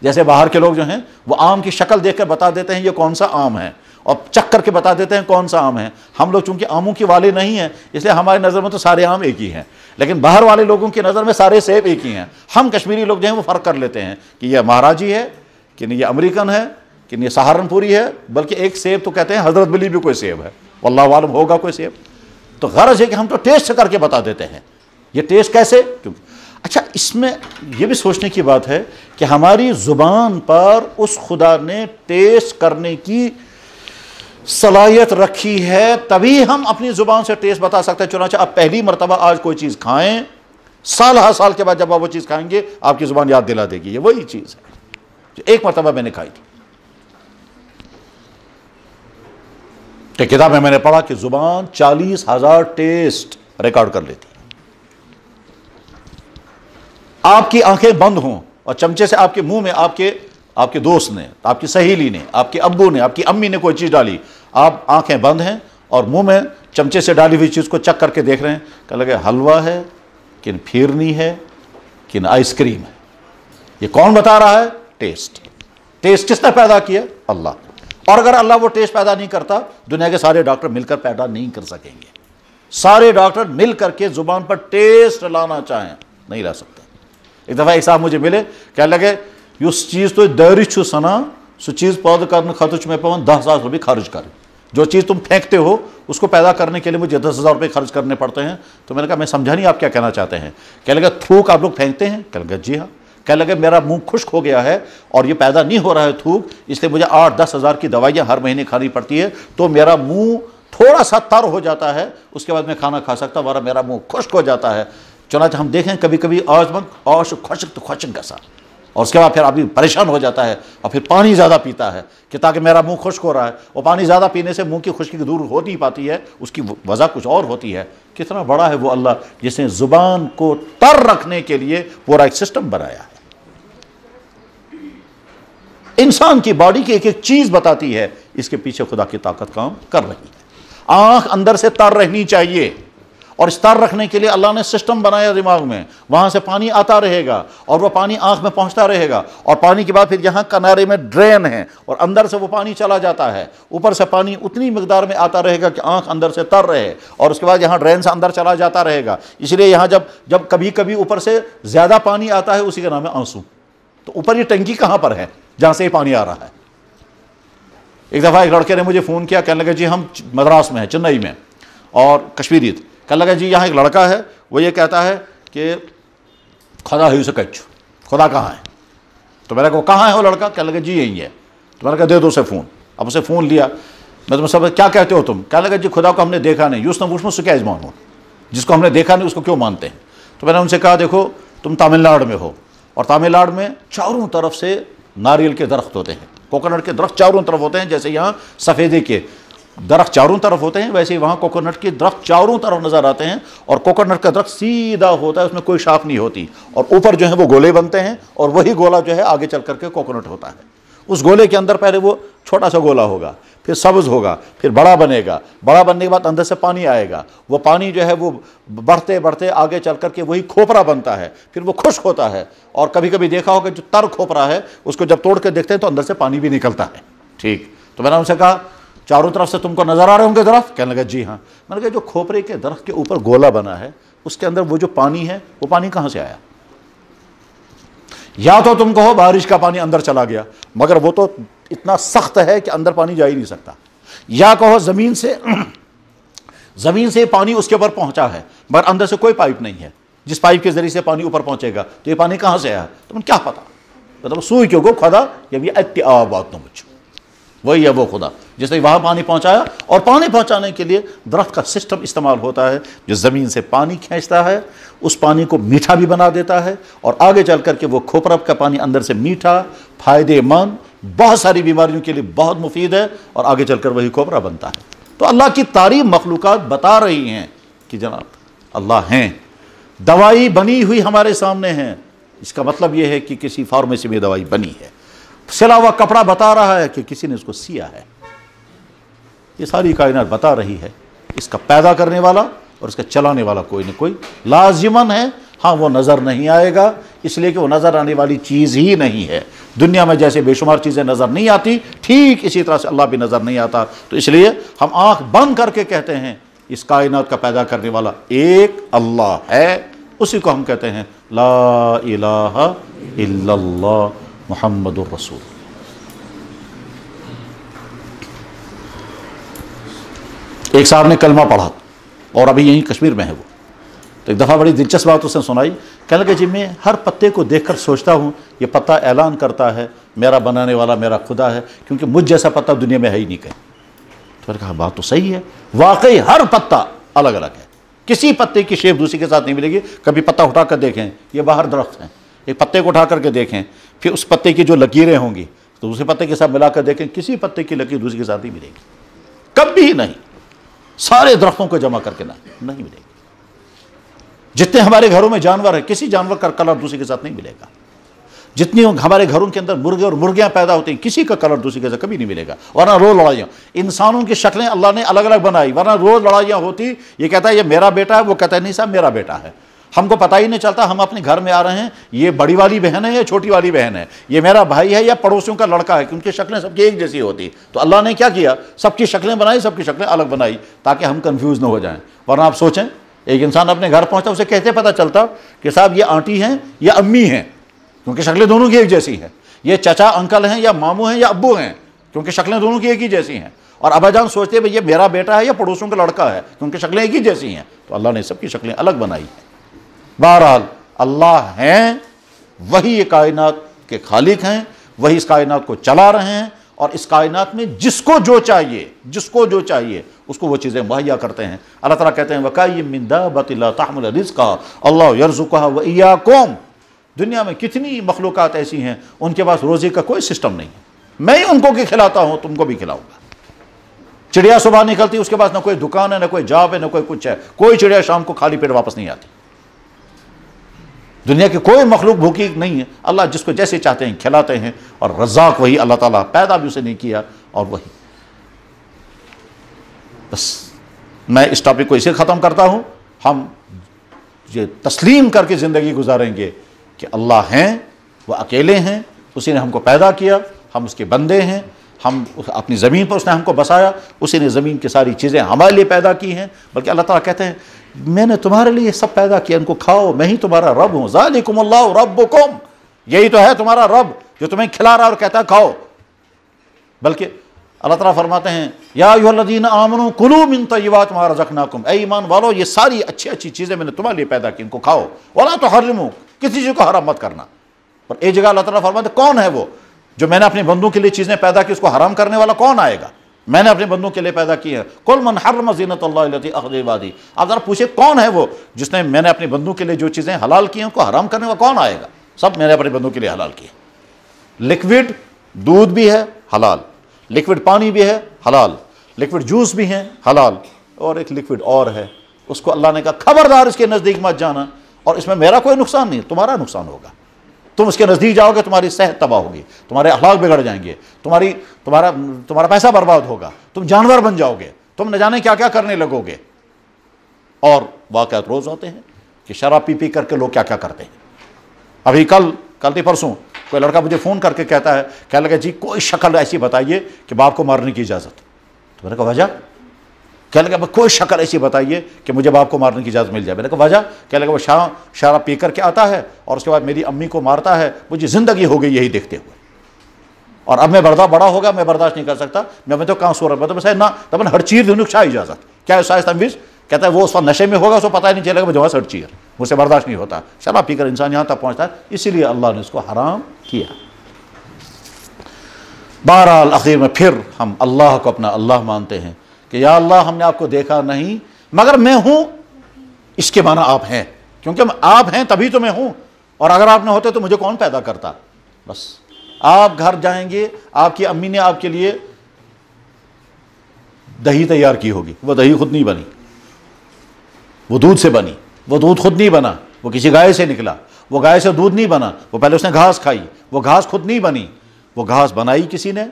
جیسے باہر کے لوگ جو ہیں وہ آم کی شکل دیکھ کر بتا دیتے ہیں یہ کون سا آم ہے, اور چکھ کر کے بتا دیتے ہیں کون سا آم ہے. ہم لوگ چونکہ آموں کے والے نہیں ہیں اس لیے ہماری نظر میں تو سارے آم ایک ہی ہیں, لیکن باہر والے لوگوں کی نظر میں سارے سیب ایک ہی ہیں. ہم کشمیری لوگ جو ہیں وہ فرق کر لیتے ہیں کہ یہ مہاراجی ہے, کہ نہیں یہ امریکن ہے, کہ نہیں یہ سہارنپوری ہے. بلکہ ایک سیب تو کہتے ہیں حضرت بلی بھی کوئی سیب ہے, واللہ عالم ہوگا کوئی سیب. تو غرض ہے کہ ہم تو ٹیسٹ کر کے بتا دیتے ہیں. یہ ٹیسٹ کیسے؟ اچھا, اس میں یہ بھی سوچنے کی بات ہے کہ ہماری زبان پر اس خدا نے ٹیسٹ کرنے کی صلاحیت رکھی ہے, تبھی ہم اپنی زبان سے ٹیسٹ بتا سکتے ہیں. چنانچہ آپ پہلی مرتبہ آج کوئی چیز کھائیں, سال ہر سال کے بعد جب آپ وہ چیز کھائیں گے آپ کی زبان یاد دلا دے گی یہ وہی چیز ہے جو ایک مرتبہ میں نے کھائی تھی. کہ کتاب میں نے پڑھا کہ زبان 40,000 ٹیسٹ ریکارڈ کر لیتی. آپ کی آنکھیں بند ہوں اور چمچے سے آپ کے منہ میں آپ کے دوست نے, آپ کی سہیلی نے, آپ کے ابو نے, آپ کی امی نے کوئی چیز ڈالی, آپ آنکھیں بند ہیں اور منہ میں چمچے سے ڈالی ہوئی چیز کو چک کر کے دیکھ رہے ہیں, کہ لگے حلوہ ہے کن پھیرنی ہے کن آئس کریم ہے. یہ کون بتا رہا ہے؟ ٹیسٹ. ٹیسٹ کس نے پیدا کیا؟ اللہ. اور اگر اللہ وہ ٹیسٹ پیدا نہیں کرتا, دنیا کے سارے ڈاکٹر مل کر پیدا نہیں کر سکیں گے. سارے ڈاکٹر مل کر کے زبان پر ٹیسٹ لانا چاہیں نہیں لا سکتے. ایک دفعہ ایک صاحب مجھے ملے, کہنے لگے اس چیز تو داری چھو سنا سو چیز پیدا کرنے خاطر میں پون 10,000 روپے خرچ کر. جو چیز تم پھینکتے ہو اس کو پیدا کرنے کے لیے مجھے 10,000 روپے خرچ کرنے پڑتے ہیں. تو میں نے کہا میں سمجھا نہیں آپ کیا کہنا چاہتے ہیں. کہنے لگا تھوک آپ لوگ پھینکتے ہیں؟ کہنے لگا جی ہاں. کہنے لگے میرا منہ خشک ہو گیا ہے اور یہ پیدا نہیں ہو رہا ہے تھوک, اس لیے مجھے 8-10 ہزار کی دوائیاں ہر مہینے کھانی پڑتی ہے, تو میرا منہ تھوڑا سا تر ہو جاتا ہے, اس کے بعد میں کھانا کھا سکتا, ورنہ میرا منہ خشک ہو جاتا ہے. چنانچہ ہم دیکھیں کبھی کبھی آج خشک تو خشک کیسا, اور اس کے بعد پھر آدمی پریشان ہو جاتا ہے اور پھر پانی زیادہ پیتا ہے کہ تاکہ میرا منہ خشک ہو رہا ہے. اور پانی زیادہ پینے سے منہ کی خشکی دور ہو نہیں پاتی ہے, اس کی وجہ کچھ اور ہوتی ہے. کتنا بڑا ہے وہ اللہ جس نے زبان کو تر رکھنے کے لیے پورا ایک سسٹم بنایا ہے. انسان کی باڈی کی ایک ایک چیز بتاتی ہے اس کے پیچھے خدا کی طاقت کام کر رہی ہے. آنکھ اندر سے تر رہنی چاہیے, اور اس تر رکھنے کے لیے اللہ نے سسٹم بنایا دماغ میں, وہاں سے پانی آتا رہے گا اور وہ پانی آنکھ میں پہنچتا رہے گا, اور پانی کے بعد پھر یہاں کنارے میں ڈرین ہے اور اندر سے وہ پانی چلا جاتا ہے. اوپر سے پانی اتنی مقدار میں آتا رہے گا کہ آنکھ اندر سے تر رہے, اور اس کے بعد یہاں ڈرین سے اندر چلا جاتا رہے گا. اس لیے یہاں جب کبھی کبھی اوپر سے زیادہ پانی آتا ہے اسی کا نام ہے آنسو. تو اوپر یہ ٹنکی کہاں پر ہے جہاں سے یہ پانی آ رہا ہے؟ ایک دفعہ ایک لڑکے نے مجھے فون کیا, کہنے لگا جی ہم مدراس میں ہیں, چنئی میں, اور کشمیری تھے. کہنے لگا جی یہاں ایک لڑکا ہے وہ یہ کہتا ہے کہ خدا ہے اسے کچھ, خدا کہاں ہے؟ تو میں نے کہا کہاں ہے وہ لڑکا؟ کہنے لگا جی یہی ہے. تو میں نے کہا دے دو اسے فون. اب اسے فون لیا, میں تمہیں سب کیا کہتے ہو تم؟ کہنے لگا جی خدا کو ہم نے دیکھا نہیں, یوس نہ اس میں کیا مان ہو, جس کو ہم نے دیکھا نہیں اس کو کیوں مانتے ہیں؟ تو میں نے ان سے کہا دیکھو تم تامل ناڈو میں ہو, اور تامل ناڈو میں چاروں طرف سے ناریل کے درخت ہوتے ہیں, کوکونٹ کے درخت چاروں طرف ہوتے ہیں. جیسے یہاں سفیدے کے درخت چاروں طرف ہوتے ہیں ویسے ہی وہاں کوکونٹ کے درخت چاروں طرف نظر آتے ہیں, اور کوکونٹ کا درخت سیدھا ہوتا ہے, اس میں کوئی شاخ نہیں ہوتی, اور اوپر جو ہے وہ گولے بنتے ہیں, اور وہی گولا جو ہے آگے چل کر کے کوکونٹ ہوتا ہے. اس گولے کے اندر پہلے وہ چھوٹا سا گولا ہوگا, پھر سبز ہوگا, پھر بڑا بنے گا, بڑا بننے کے بعد اندر سے پانی آئے گا, وہ پانی جو ہے وہ بڑھتے بڑھتے آگے چل کر کے وہی کھوپرا بنتا ہے, پھر وہ خشک ہوتا ہے. اور کبھی کبھی دیکھا ہوگا جو تر کھوپرا ہے اس کو جب توڑ کے دیکھتے ہیں تو اندر سے پانی بھی نکلتا ہے. ٹھیک, تو میں نے ان سے کہا چاروں طرف سے تم کو نظر آ رہے ہوں گے درخت؟ کہنے لگا جی ہاں. میں نے کہا جو کھوپرے کے درخت کے اوپر گولا بنا ہے اس کے اندر وہ جو پانی ہے وہ پانی کہاں سے آیا؟ یا تو تم کہو بارش کا پانی اندر چلا گیا, مگر وہ تو اتنا سخت ہے کہ اندر پانی جا ہی نہیں سکتا, یا کہو زمین سے پانی اس کے اوپر پہنچا ہے مگر اندر سے کوئی پائپ نہیں ہے جس پائپ کے ذریعے سے پانی اوپر پہنچے گا, تو یہ پانی کہاں سے آیا؟ تمہیں کیا پتا؟ مطلب سوئی کیوں گو خدا یہ اتیابات مجھ, وہی ہے وہ خدا جس نے وہاں پانی پہنچایا. اور پانی پہنچانے کے لیے درخت کا سسٹم استعمال ہوتا ہے جو زمین سے پانی کھینچتا ہے, اس پانی کو میٹھا بھی بنا دیتا ہے, اور آگے چل کر کے وہ کھوپرا کا پانی اندر سے میٹھا, فائدے مند, بہت ساری بیماریوں کے لیے بہت مفید ہے, اور آگے چل کر وہی کھوپرا بنتا ہے. تو اللہ کی تعریف مخلوقات بتا رہی ہیں کہ جناب اللہ ہیں. دوائی بنی ہوئی ہمارے سامنے ہیں. اس کا مطلب یہ ہے کہ کسی فارمیسی میں دوائی بنی ہے. سلا ہوا کپڑا بتا رہا ہے کہ کسی نے اس کو سیا ہے. یہ ساری کائنات بتا رہی ہے. اس کا پیدا کرنے والا اور اس کا چلانے والا کوئی نہ کوئی لازماً ہے. ہاں وہ نظر نہیں آئے گا اس لیے کہ وہ نظر آنے والی چیز ہی نہیں ہے. دنیا میں جیسے بے شمار چیزیں نظر نہیں آتی ٹھیک اسی طرح سے اللہ بھی نظر نہیں آتا. تو اس لیے ہم آنکھ بند کر کے کہتے ہیں اس کائنات کا پیدا کرنے والا ایک اللہ ہے. اسی کو ہم کہتے ہیں لا الہ الا اللہ محمد الرسول. ایک صاحب نے کلمہ پڑھا اور ابھی یہیں کشمیر میں ہے وہ. تو ایک دفعہ بڑی دلچسپ بات اس نے سنائی. کہنے لگا جی میں ہر پتے کو دیکھ کر سوچتا ہوں یہ پتا اعلان کرتا ہے میرا بنانے والا میرا خدا ہے کیونکہ مجھ جیسا پتا دنیا میں ہے ہی نہیں کہیں. تو میں نے کہا بات تو صحیح ہے. واقعی ہر پتا الگ الگ ہے. کسی پتے کی شیپ دوسری کے ساتھ نہیں ملے گی. کبھی پتا اٹھا کر دیکھیں یہ باہر درخت ہیں ایک پتے کو اٹھا کر کے دیکھیں پھر اس پتے کی جو لکیریں ہوں گی تو دوسرے پتے کے ساتھ ملا کر دیکھیں کسی پتے کی لکیر دوسری کے ساتھ نہیں ملے گی. کبھی نہیں. سارے درختوں کو جمع کر کے نہیں ملے گی. جتنے ہمارے گھروں میں جانور ہیں کسی جانور کا کلر دوسرے کے ساتھ نہیں ملے گا. جتنی ہمارے گھروں کے اندر مرغے اور مرغیاں پیدا ہوتے ہیں کسی کا کلر دوسرے کے ساتھ کبھی نہیں ملے گا. ورنہ روز لڑائیاں انسانوں کی شکلیں اللہ نے الگ الگ بنائی ورنہ روز لڑائیاں ہوتی. یہ کہتا ہے یہ میرا بیٹا ہے وہ کہتا ہے نہیں صاحب میرا بیٹا ہے. ہم کو پتہ ہی نہیں چلتا ہم اپنے گھر میں آ رہے ہیں یہ بڑی والی بہن ہے یا چھوٹی والی بہن ہے یہ میرا بھائی ہے یا پڑوسیوں کا لڑکا ہے کیونکہ شکلیں سب کی ایک جیسی ہوتی. تو اللہ نے کیا کیا سب کی شکلیں بنائی سب کی شکلیں الگ بنائی تاکہ ہم کنفیوز نہ ہو جائیں. ورنہ آپ سوچیں ایک انسان اپنے گھر پہنچتا اسے کہتے پتہ چلتا کہ صاحب یہ آنٹی ہیں یا امی ہیں کیونکہ شکلیں دونوں کی ایک جیسی ہیں. یہ چچا انکل ہیں یا ماموں ہیں یا ابو ہیں کیونکہ شکلیں دونوں کی ایک ہی جیسی ہیں. اور ابا جان سوچتے ہیں یہ میرا بیٹا ہے یا پڑوسیوں کا لڑکا ہے کیونکہ شکلیں ایک ہی جیسی ہیں. تو اللہ نے سب کی شکلیں الگ بنائی ہیں. بہرحال اللہ ہیں وہی یہ کائنات کے خالق ہیں وہی اس کائنات کو چلا رہے ہیں اور اس کائنات میں جس کو جو چاہیے اس کو وہ چیزیں مہیا کرتے ہیں. اللہ تعالیٰ کہتے ہیں وَكَأَيٍّ مِّن دَابَّةٍ لَا تَحْمِلُ رِزْقَهَا اللَّهُ يَرْزُقُهَا وَإِيَّاكُمْ. دنیا میں کتنی مخلوقات ایسی ہیں ان کے پاس روزی کا کوئی سسٹم نہیں ہے. میں ان کو کھلاتا ہوں تم کو بھی کھلاؤں گا. چڑیا صبح نکلتی اس کے پاس نہ کوئی دکان ہے نہ کوئی جاب ہے نہ کوئی کچھ ہے. کوئی چڑیا شام کو خالی پیٹ واپس نہیں آتی. دنیا کی کوئی مخلوق بھوکی نہیں ہے. اللہ جس کو جیسے چاہتے ہیں کھلاتے ہیں اور رزاق وہی اللہ تعالیٰ. پیدا بھی اسے نہیں کیا اور وہی. بس میں اس ٹاپک کو اسے ختم کرتا ہوں. ہم یہ تسلیم کر کے زندگی گزاریں گے کہ اللہ ہیں وہ اکیلے ہیں اسی نے ہم کو پیدا کیا ہم اس کے بندے ہیں. ہم اپنی زمین پر اس نے ہم کو بسایا اسی نے زمین کی ساری چیزیں ہمارے لیے پیدا کی ہیں. بلکہ اللہ تعالیٰ کہتے ہیں میں نے تمہارے لیے سب پیدا کیا ان کو کھاؤ میں ہی تمہارا رب ہوں. ذالکم اللہ ربکم یہی تو ہے تمہارا رب جو تمہیں کھلا رہا اور کہتا ہے کھاؤ. بلکہ اللہ تعالیٰ فرماتے ہیں یا ایھا الذین آمنوا کلوا من طیبات ما رزقناکم. اے ایمان والو یہ ساری اچھی چیزیں میں نے تمہارے لیے پیدا کی ان کو کھاؤ. ولا تحرموا کسی چیز کو حرام مت کرنا. اور ایک جگہ اللہ تعالیٰ فرماتے ہیں کون ہے وہ جو میں نے اپنے بندوں کے لیے چیزیں پیدا کی اس کو حرام کرنے والا کون آئے گا. میں نے اپنے بندوں کے لیے پیدا کی ہے. قل من حرم زینت اللہ التی اخرج لعبادہ. آپ ذرا پوچھیں کون ہے وہ جس نے میں نے اپنے بندوں کے لیے جو چیزیں حلال کی ہیں ان کو حرام کرنے والا کون آئے گا. سب میں نے اپنے بندوں کے لیے حلال کی. لکوڈ دودھ بھی ہے حلال لکوڈ پانی بھی ہے حلال لکوڈ جوس بھی ہیں حلال اور ایک لکوڈ اور ہے اس کو اللہ نے کہا خبردار اس کے نزدیک مت جانا. اور اس میں میرا کوئی نقصان نہیں تمہارا نقصان ہوگا. تم اس کے نزدیک جاؤ گے تمہاری صحت تباہ ہوگی تمہارے اخلاق بگڑ جائیں گے تمہارا پیسہ برباد ہوگا تم جانور بن جاؤ گے تم نہ جانے کیا کیا کرنے لگو گے. اور واقعات روز ہوتے ہیں کہ شراب پی کر کے لوگ کیا کیا کرتے ہیں. ابھی کل تھی پرسوں کوئی لڑکا مجھے فون کر کے کہتا ہے کہنے لگا جی کوئی شکل ایسی بتائیے کہ باپ کو مارنے کی اجازت. تو میں نے کہا وجہ. کہنے لگا کوئی شکل ایسی بتائیے کہ مجھے باپ کو مارنے کی اجازت مل جائے. میں نے کہا وجہ. کہنے لگا وہ شراب پی کر کے آتا ہے اور اس کے بعد میری امی کو مارتا ہے مجھے زندگی ہو گئی یہی دیکھتے ہوئے اور اب میں بڑا ہوگا میں برداشت نہیں کر سکتا میں تو کہاں صورت بتا بس نہ تب ہر چیز دونوں شاہ اجازت کیا ہے سائز تنویز کہتا ہے وہ اس وقت نشے میں ہوگا اس کو پتہ ہی نہیں چلے گا مجھے ہر چیز مجھ سے برداشت نہیں ہوتا. شراب پی کر انسان یہاں تک پہنچتا ہے اسی لیے اللہ نے اس کو حرام کیا. بہرحال اخیر میں پھر ہم اللہ کو اپنا اللہ مانتے ہیں کہ یا اللہ ہم نے آپ کو دیکھا نہیں مگر میں ہوں اس کے معنی آپ ہیں کیونکہ آپ ہیں تبھی تو میں ہوں اور اگر آپ نہ ہوتے تو مجھے کون پیدا کرتا. بس آپ گھر جائیں گے آپ کی امی نے آپ کے لیے دہی تیار کی ہوگی وہ دہی خود نہیں بنی وہ دودھ سے بنی وہ دودھ خود نہیں بنا، وہ کسی گائے سے نکلا، وہ گائے سے دودھ نہیں بنا، وہ پہلے اس نے گھاس کھائی، وہ گھاس خود نہیں بنی، وہ گھاس بنائی کسی نے،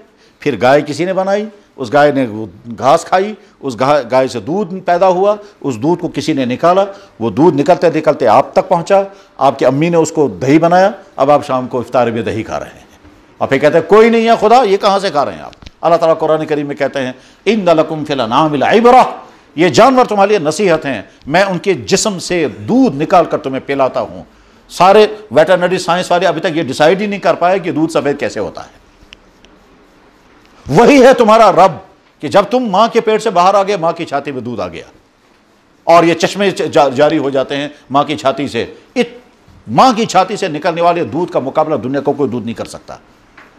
پھر گائے کسی نے بنائی، اس گائے نے وہ گھاس کھائی، اس گائے سے دودھ پیدا ہوا، اس دودھ کو کسی نے نکالا، وہ دودھ نکلتے نکلتے آپ تک پہنچا، آپ کی امی نے اس کو دہی بنایا، اب آپ شام کو افطار میں دہی کھا رہے ہیں، اور پھر کہتے ہیں کوئی نہیں ہے خدا، یہ کہاں سے کھا رہے ہیں آپ؟ اللہ تعالیٰ قرآن کریم میں کہتے ہیں ان لکم فی الانعام لعبرۃ، یہ جانور تمہارے لیے نصیحت ہیں، میں ان کے جسم سے دودھ نکال کر تمہیں پلاتا ہوں۔ سارے ویٹرنری سائنس والے ابھی تک یہ ڈیسائیڈ ہی نہیں کر پائے کہ دودھ سفید کیسے ہوتا ہے۔ وہی ہے تمہارا رب کہ جب تم ماں کے پیٹ سے باہر آ گئے، ماں کی چھاتی میں دودھ آ گیا، اور یہ چشمے جاری ہو جاتے ہیں ماں کی چھاتی سے۔ ماں کی چھاتی سے نکلنے والے دودھ کا مقابلہ دنیا کو کوئی دودھ نہیں کر سکتا۔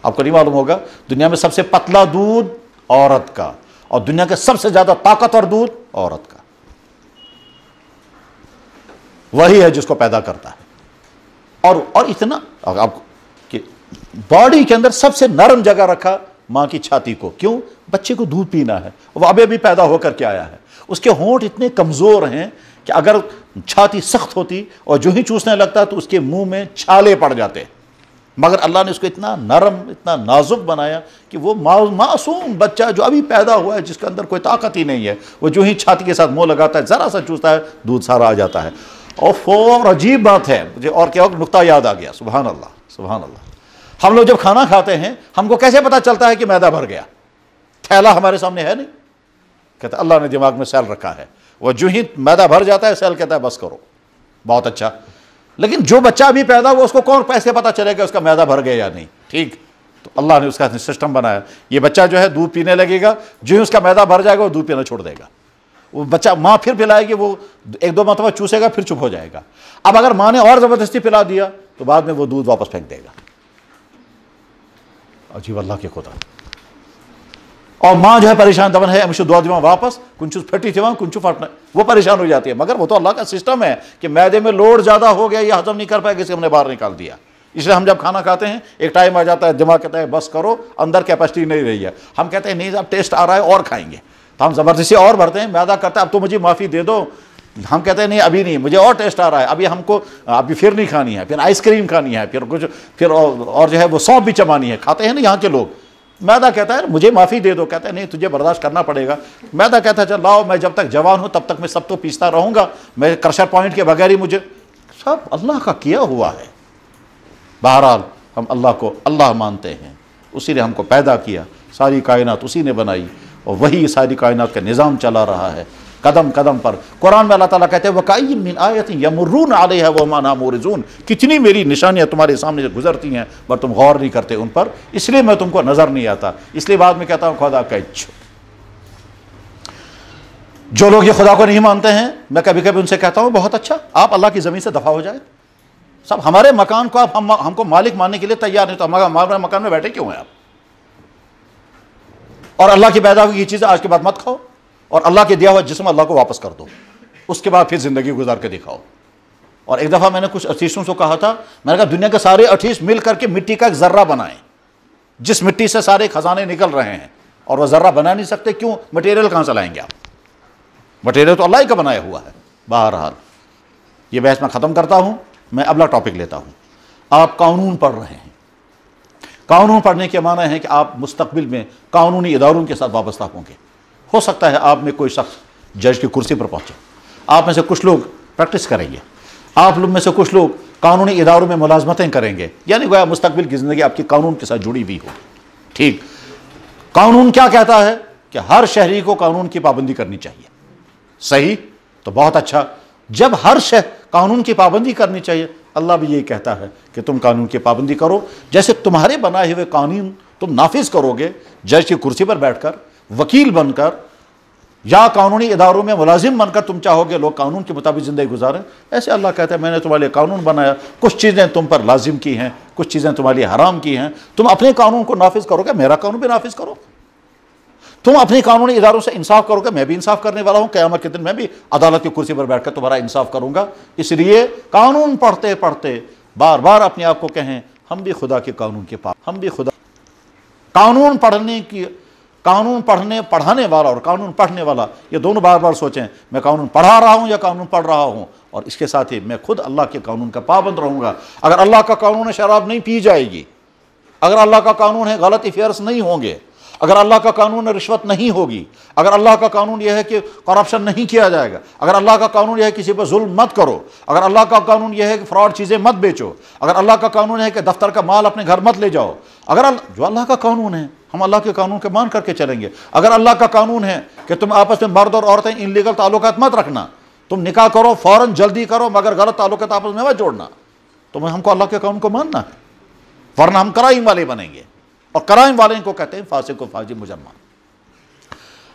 آپ کو نہیں معلوم ہوگا دنیا میں سب سے پتلا دودھ عورت کا، اور دنیا کے سب سے زیادہ طاقتور دودھ عورت کا۔ وہی ہے جس کو پیدا کرتا ہے، اور اتنا آپ کہ باڈی کے اندر سب سے نرم جگہ رکھا ماں کی چھاتی کو، کیوں؟ بچے کو دودھ پینا ہے، وہ ابھی پیدا ہو کر کے آیا ہے، اس کے ہونٹ اتنے کمزور ہیں کہ اگر چھاتی سخت ہوتی اور جو ہی چوسنے لگتا تو اس کے منہ میں چھالے پڑ جاتے، مگر اللہ نے اس کو اتنا نرم، اتنا نازک بنایا کہ وہ معصوم بچہ جو ابھی پیدا ہوا ہے، جس کے اندر کوئی طاقت ہی نہیں ہے، وہ جو ہی چھاتی کے ساتھ منہ لگاتا ہے، ذرا سا چوستا ہے، دودھ سارا آ جاتا ہے۔ اور عجیب بات ہے، مجھے اور کیا نقطہ یاد آ گیا، سبحان اللہ سبحان اللہ۔ ہم لوگ جب کھانا کھاتے ہیں ہم کو کیسے پتا چلتا ہے کہ معدہ بھر گیا؟ تھیلا ہمارے سامنے ہے نہیں، کہتا اللہ نے دماغ میں سیل رکھا ہے، وہ جو ہی معدہ بھر جاتا ہے سیل کہتا ہے بس کرو، بہت اچھا۔ لیکن جو بچہ ابھی پیدا ہوا اس کو کون کیسے پتا چلے گا اس کا معدہ بھر گیا یا نہیں؟ ٹھیک، تو اللہ نے اس کا سسٹم بنایا، یہ بچہ جو ہے دودھ پینے لگے گا، جو ہی اس کا معدہ بھر جائے گا وہ دودھ پینا چھوڑ دے گا، وہ بچہ ماں پھر پلائے گی، وہ ایک دو مرتبہ چوسے گا پھر چپ ہو جائے گا۔ اب اگر ماں نے اور زبردستی پلا دیا تو بعد میں وہ دودھ واپس پھینک دے گا۔ عجیب اللہ کے خدا۔ اور ماں جو ہے پریشان دبن ہے ہمیشہ دعا دیواں واپس کنچو پھٹی تھی وہاں کنچو پھٹنا، وہ پریشان ہو جاتی ہے، مگر وہ تو اللہ کا سسٹم ہے کہ معدے میں لوڈ زیادہ ہو گیا، یہ ہضم نہیں کر پائے گا، اسے ہم نے باہر نکال دیا۔ اس لیے ہم جب کھانا کھاتے ہیں ایک ٹائم آ جاتا ہے دماغ کہتا ہے بس کرو، اندر کیپیسٹی نہیں رہی ہے، ہم کہتے ہیں نہیں صاحب ٹیسٹ آ رہا ہے اور کھائیں گے، تو ہم زبردستی اور بھرتے ہیں، معدہ کرتا ہے اب تو مجھے معافی دے دو، ہم کہتے ہیں نہیں ابھی نہیں، مجھے اور ٹیسٹ آ رہا ہے، ابھی ہم کو ابھی پھر نہیں کھانی ہے، پھر آئس کریم کھانی ہے، پھر کچھ پھر اور جو ہے وہ سونپ بھی چبانی ہے، کھاتے ہیں نا یہاں کے لوگ۔ معدہ کہتا ہے مجھے معافی دے دو، کہتا ہے نہیں تجھے برداشت کرنا پڑے گا۔ معدہ کہتا ہے چل لاؤ، میں جب تک جوان ہوں تب تک میں سب تو پیستا رہوں گا، میں کرشر پوائنٹ کے بغیر ہی مجھے سب اللہ کا کیا ہوا ہے۔ بہرحال ہم اللہ کو اللہ مانتے ہیں، اسی نے ہم کو پیدا کیا، ساری کائنات اسی نے بنائی، اور وہی ساری کائنات کا نظام چلا رہا ہے قدم قدم پر۔ قرآن میں اللہ تعالیٰ کہتے ہیں وَكَأَيٍّ مِّنْ آيَةٍ يَمُرُّونَ عَلَيْهَا وَهُمْ عَنْهَا مُعْرِضُونَ، کتنی میری نشانیاں تمہارے سامنے سے گزرتی ہیں پر تم غور نہیں کرتے ان پر، اس لیے میں تم کو نظر نہیں آتا، اس لیے بعد میں کہتا ہوں خدا کا جو لوگ یہ خدا کو نہیں مانتے ہیں، میں کبھی کبھی ان سے کہتا ہوں بہت اچھا آپ اللہ کی زمین سے دفع ہو جائے، سب ہمارے مکان کو آپ ہم کو مالک ماننے کے لیے تیار نہیں، تو ہمارے مکان میں بیٹھے کیوں ہیں آپ؟ اور اللہ کی پیدا ہوئی یہ چیزیں آج کے بعد مت کھاؤ، اور اللہ کے دیا ہوا جسم اللہ کو واپس کر دو، اس کے بعد پھر زندگی گزار کے دکھاؤ۔ اور ایک دفعہ میں نے کچھ ارتیسوں سے کہا تھا، میں نے کہا دنیا کے سارے ارتیس مل کر کے مٹی کا ایک ذرہ بنائیں، جس مٹی سے سارے خزانے نکل رہے ہیں، اور وہ ذرہ بنا نہیں سکتے، کیوں؟ مٹیریل کہاں سے لائیں گے آپ؟ مٹیریل تو اللہ ہی کا بنایا ہوا ہے۔ بہرحال یہ بحث میں ختم کرتا ہوں، میں اگلا ٹاپک لیتا ہوں۔ آپ قانون پڑھ رہے ہیں، قانون پڑھنے کے معنی ہے کہ آپ مستقبل میں قانونی اداروں کے ساتھ وابستہ ہوں گے۔ ہو سکتا ہے آپ میں کوئی شخص جج کی کرسی پر پہنچے، آپ میں سے کچھ لوگ پریکٹس کریں گے، آپ لوگ میں سے کچھ لوگ قانونی اداروں میں ملازمتیں کریں گے، یعنی گویا مستقبل کی زندگی آپ کی قانون کے ساتھ جڑی ہوئی ہو۔ ٹھیک، قانون کیا کہتا ہے کہ ہر شہری کو قانون کی پابندی کرنی چاہیے، صحیح؟ تو بہت اچھا، جب ہر قانون کی پابندی کرنی چاہیے، اللہ بھی یہی کہتا ہے کہ تم قانون کی پابندی کرو، جیسے تمہارے بنائے ہوئے قانون تم نافذ کرو گے جج کی کرسی پر بیٹھ کر، وکیل بن کر، یا قانونی اداروں میں ملازم بن کر تم چاہو گے لوگ قانون کے مطابق زندگی گزاریں، ایسے اللہ کہتا ہے میں نے تمہارے لیے قانون بنایا، کچھ چیزیں تم پر لازم کی ہیں، کچھ چیزیں تمہارے لیے حرام کی ہیں، تم اپنے قانون کو نافذ کرو گے، میرا قانون بھی نافذ کرو، تم اپنے قانونی اداروں سے انصاف کرو گے، میں بھی انصاف کرنے والا ہوں، قیامت کے دن میں بھی عدالت کی کرسی پر بیٹھ کر تمہارا انصاف کروں گا۔ اس لیے قانون پڑھتے پڑھتے بار بار اپنے آپ کو کہیں ہم بھی خدا کے قانون کے پاس، ہم بھی خدا قانون پڑھانے والا اور قانون پڑھنے والا، یہ دونوں بار بار سوچیں میں قانون پڑھا رہا ہوں یا قانون پڑھ رہا ہوں، اور اس کے ساتھ ہی میں خود اللہ کے قانون کا پابند رہوں گا۔ اگر اللہ کا قانون ہے شراب نہیں پی جائے گی، اگر اللہ کا قانون ہے غلط افیئرس نہیں ہوں گے، اگر اللہ کا قانون ہے رشوت نہیں ہوگی، اگر اللہ کا قانون یہ ہے کہ کرپشن نہیں کیا جائے گا، اگر اللہ کا قانون یہ ہے کسی پر ظلم مت کرو، اگر اللہ کا قانون یہ ہے کہ فراڈ چیزیں مت بیچو، اگر اللہ کا قانون ہے کہ دفتر کا مال اپنے گھر مت لے جاؤ، اگر جو اللہ کا قانون ہے ہم اللہ کے قانون کے مان کر کے چلیں گے۔ اگر اللہ کا قانون ہے کہ تم آپس میں مرد اور عورتیں انلیگل تعلقات مت رکھنا، تم نکاح کرو فوراً جلدی کرو مگر غلط تعلقات آپس میں مت جوڑنا، تو ہم کو اللہ کے قانون کو ماننا ہے، ورنہ ہم کرائم والے بنیں گے، اور کرائم والے کو کہتے ہیں فاسق و فاجر مجرم۔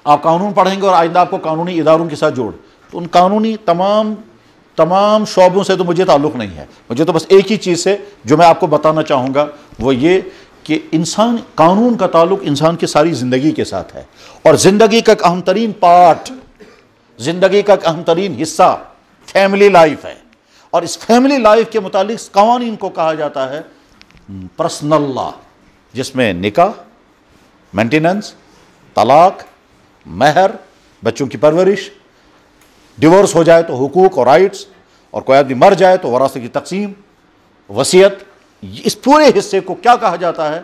آپ قانون پڑھیں گے اور آئندہ آپ کو قانونی اداروں کے ساتھ جوڑ، تو ان قانونی تمام شعبوں سے تو مجھے تعلق نہیں ہے، مجھے تو بس ایک ہی چیز سے جو میں آپ کو بتانا چاہوں گا وہ یہ کہ قانون کا تعلق انسان کی ساری زندگی کے ساتھ ہے، اور زندگی کا ایک اہم ترین پارٹ، زندگی کا ایک اہم ترین حصہ فیملی لائف ہے، اور اس فیملی لائف کے متعلق قوانین کو کہا جاتا ہے پرسنل لا، جس میں نکاح، مینٹیننس، طلاق، مہر، بچوں کی پرورش، ڈیورس ہو جائے تو حقوق اور رائٹس، اور کوئی آدمی مر جائے تو وراثت کی تقسیم، وصیت، اس پورے حصے کو کیا کہا جاتا ہے؟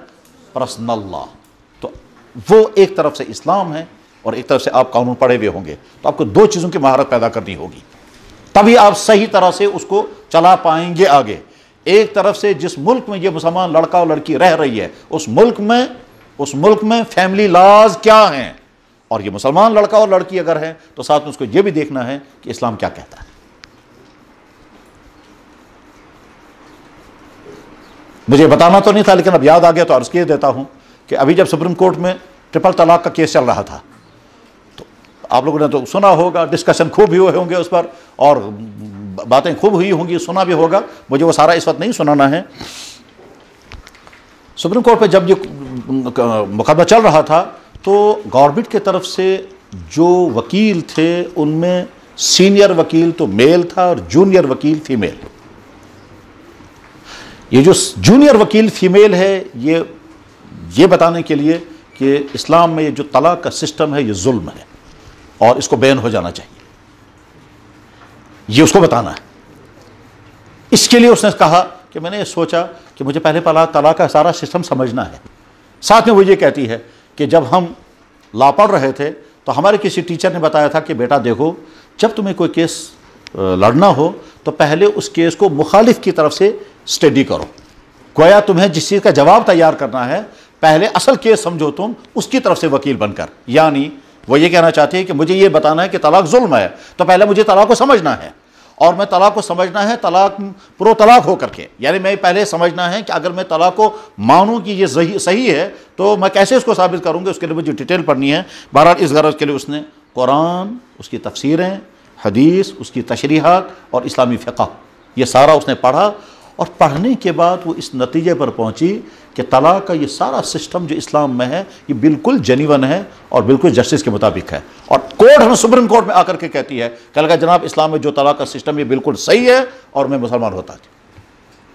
پرسنل لا۔ تو وہ ایک طرف سے اسلام ہے اور ایک طرف سے آپ قانون پڑھے ہوئے ہوں گے، تو آپ کو دو چیزوں کی مہارت پیدا کرنی ہوگی، تبھی آپ صحیح طرح سے اس کو چلا پائیں گے آگے۔ ایک طرف سے جس ملک میں یہ مسلمان لڑکا اور لڑکی رہ رہی ہے اس ملک میں فیملی لاز کیا ہیں، اور یہ مسلمان لڑکا اور لڑکی اگر ہیں تو ساتھ میں اس کو یہ بھی دیکھنا ہے کہ اسلام کیا کہتا ہے۔ مجھے بتانا تو نہیں تھا لیکن اب یاد آ گیا تو عرض کیے دیتا ہوں کہ ابھی جب سپریم کورٹ میں ٹرپل طلاق کا کیس چل رہا تھا تو آپ لوگوں نے تو سنا ہوگا، ڈسکشن خوب ہوئے ہوں گے اس پر، اور باتیں خوب ہوئی ہوں گی، سنا بھی ہوگا، مجھے وہ سارا اس وقت نہیں سنانا ہے۔ سپریم کورٹ پہ جب یہ مقدمہ چل رہا تھا تو گورنمنٹ کی طرف سے جو وکیل تھے ان میں سینئر وکیل تو میل تھا اور جونیئر وکیل فیمیل۔ یہ جو جونیئر وکیل فیمیل ہے یہ بتانے کے لیے کہ اسلام میں یہ جو طلاق کا سسٹم ہے یہ ظلم ہے اور اس کو بین ہو جانا چاہیے، یہ اس کو بتانا ہے۔ اس کے لیے اس نے کہا کہ میں نے یہ سوچا کہ مجھے پہلے طلاق کا سارا سسٹم سمجھنا ہے۔ ساتھ میں وہ یہ کہتی ہے کہ جب ہم لا پڑھ رہے تھے تو ہمارے کسی ٹیچر نے بتایا تھا کہ بیٹا دیکھو، جب تمہیں کوئی کیس لڑنا ہو تو پہلے اس کیس کو مخالف کی طرف سے اسٹڈی کرو، گویا تمہیں جس چیز کا جواب تیار کرنا ہے پہلے اصل کیس سمجھو تم اس کی طرف سے وکیل بن کر۔ یعنی وہ یہ کہنا چاہتی ہے کہ مجھے یہ بتانا ہے کہ طلاق ظلم ہے تو پہلے مجھے طلاق کو سمجھنا ہے، اور میں طلاق کو سمجھنا ہے طلاق پرو طلاق ہو کر کے، یعنی میں پہلے سمجھنا ہے کہ اگر میں طلاق کو مانوں کہ یہ صحیح ہے تو میں کیسے اس کو ثابت کروں گا، اس کے لیے مجھے ڈیٹیل پڑھنی ہے۔ بہرحال اس غرض کے لیے اس نے قرآن، اس کی تفسیریں، حدیث، اس کی تشریحات اور اسلامی فقہ یہ سارا اس نے پڑھا، اور پڑھنے کے بعد وہ اس نتیجے پر پہنچی کہ طلاق کا یہ سارا سسٹم جو اسلام میں ہے یہ بالکل جینیون ہے اور بالکل جسٹس کے مطابق ہے، اور کورٹ ہمیں سپریم کورٹ میں آ کر کے کہتی ہے کہ جناب اسلام میں جو طلاق کا سسٹم یہ بالکل صحیح ہے، اور میں مسلمان ہوتا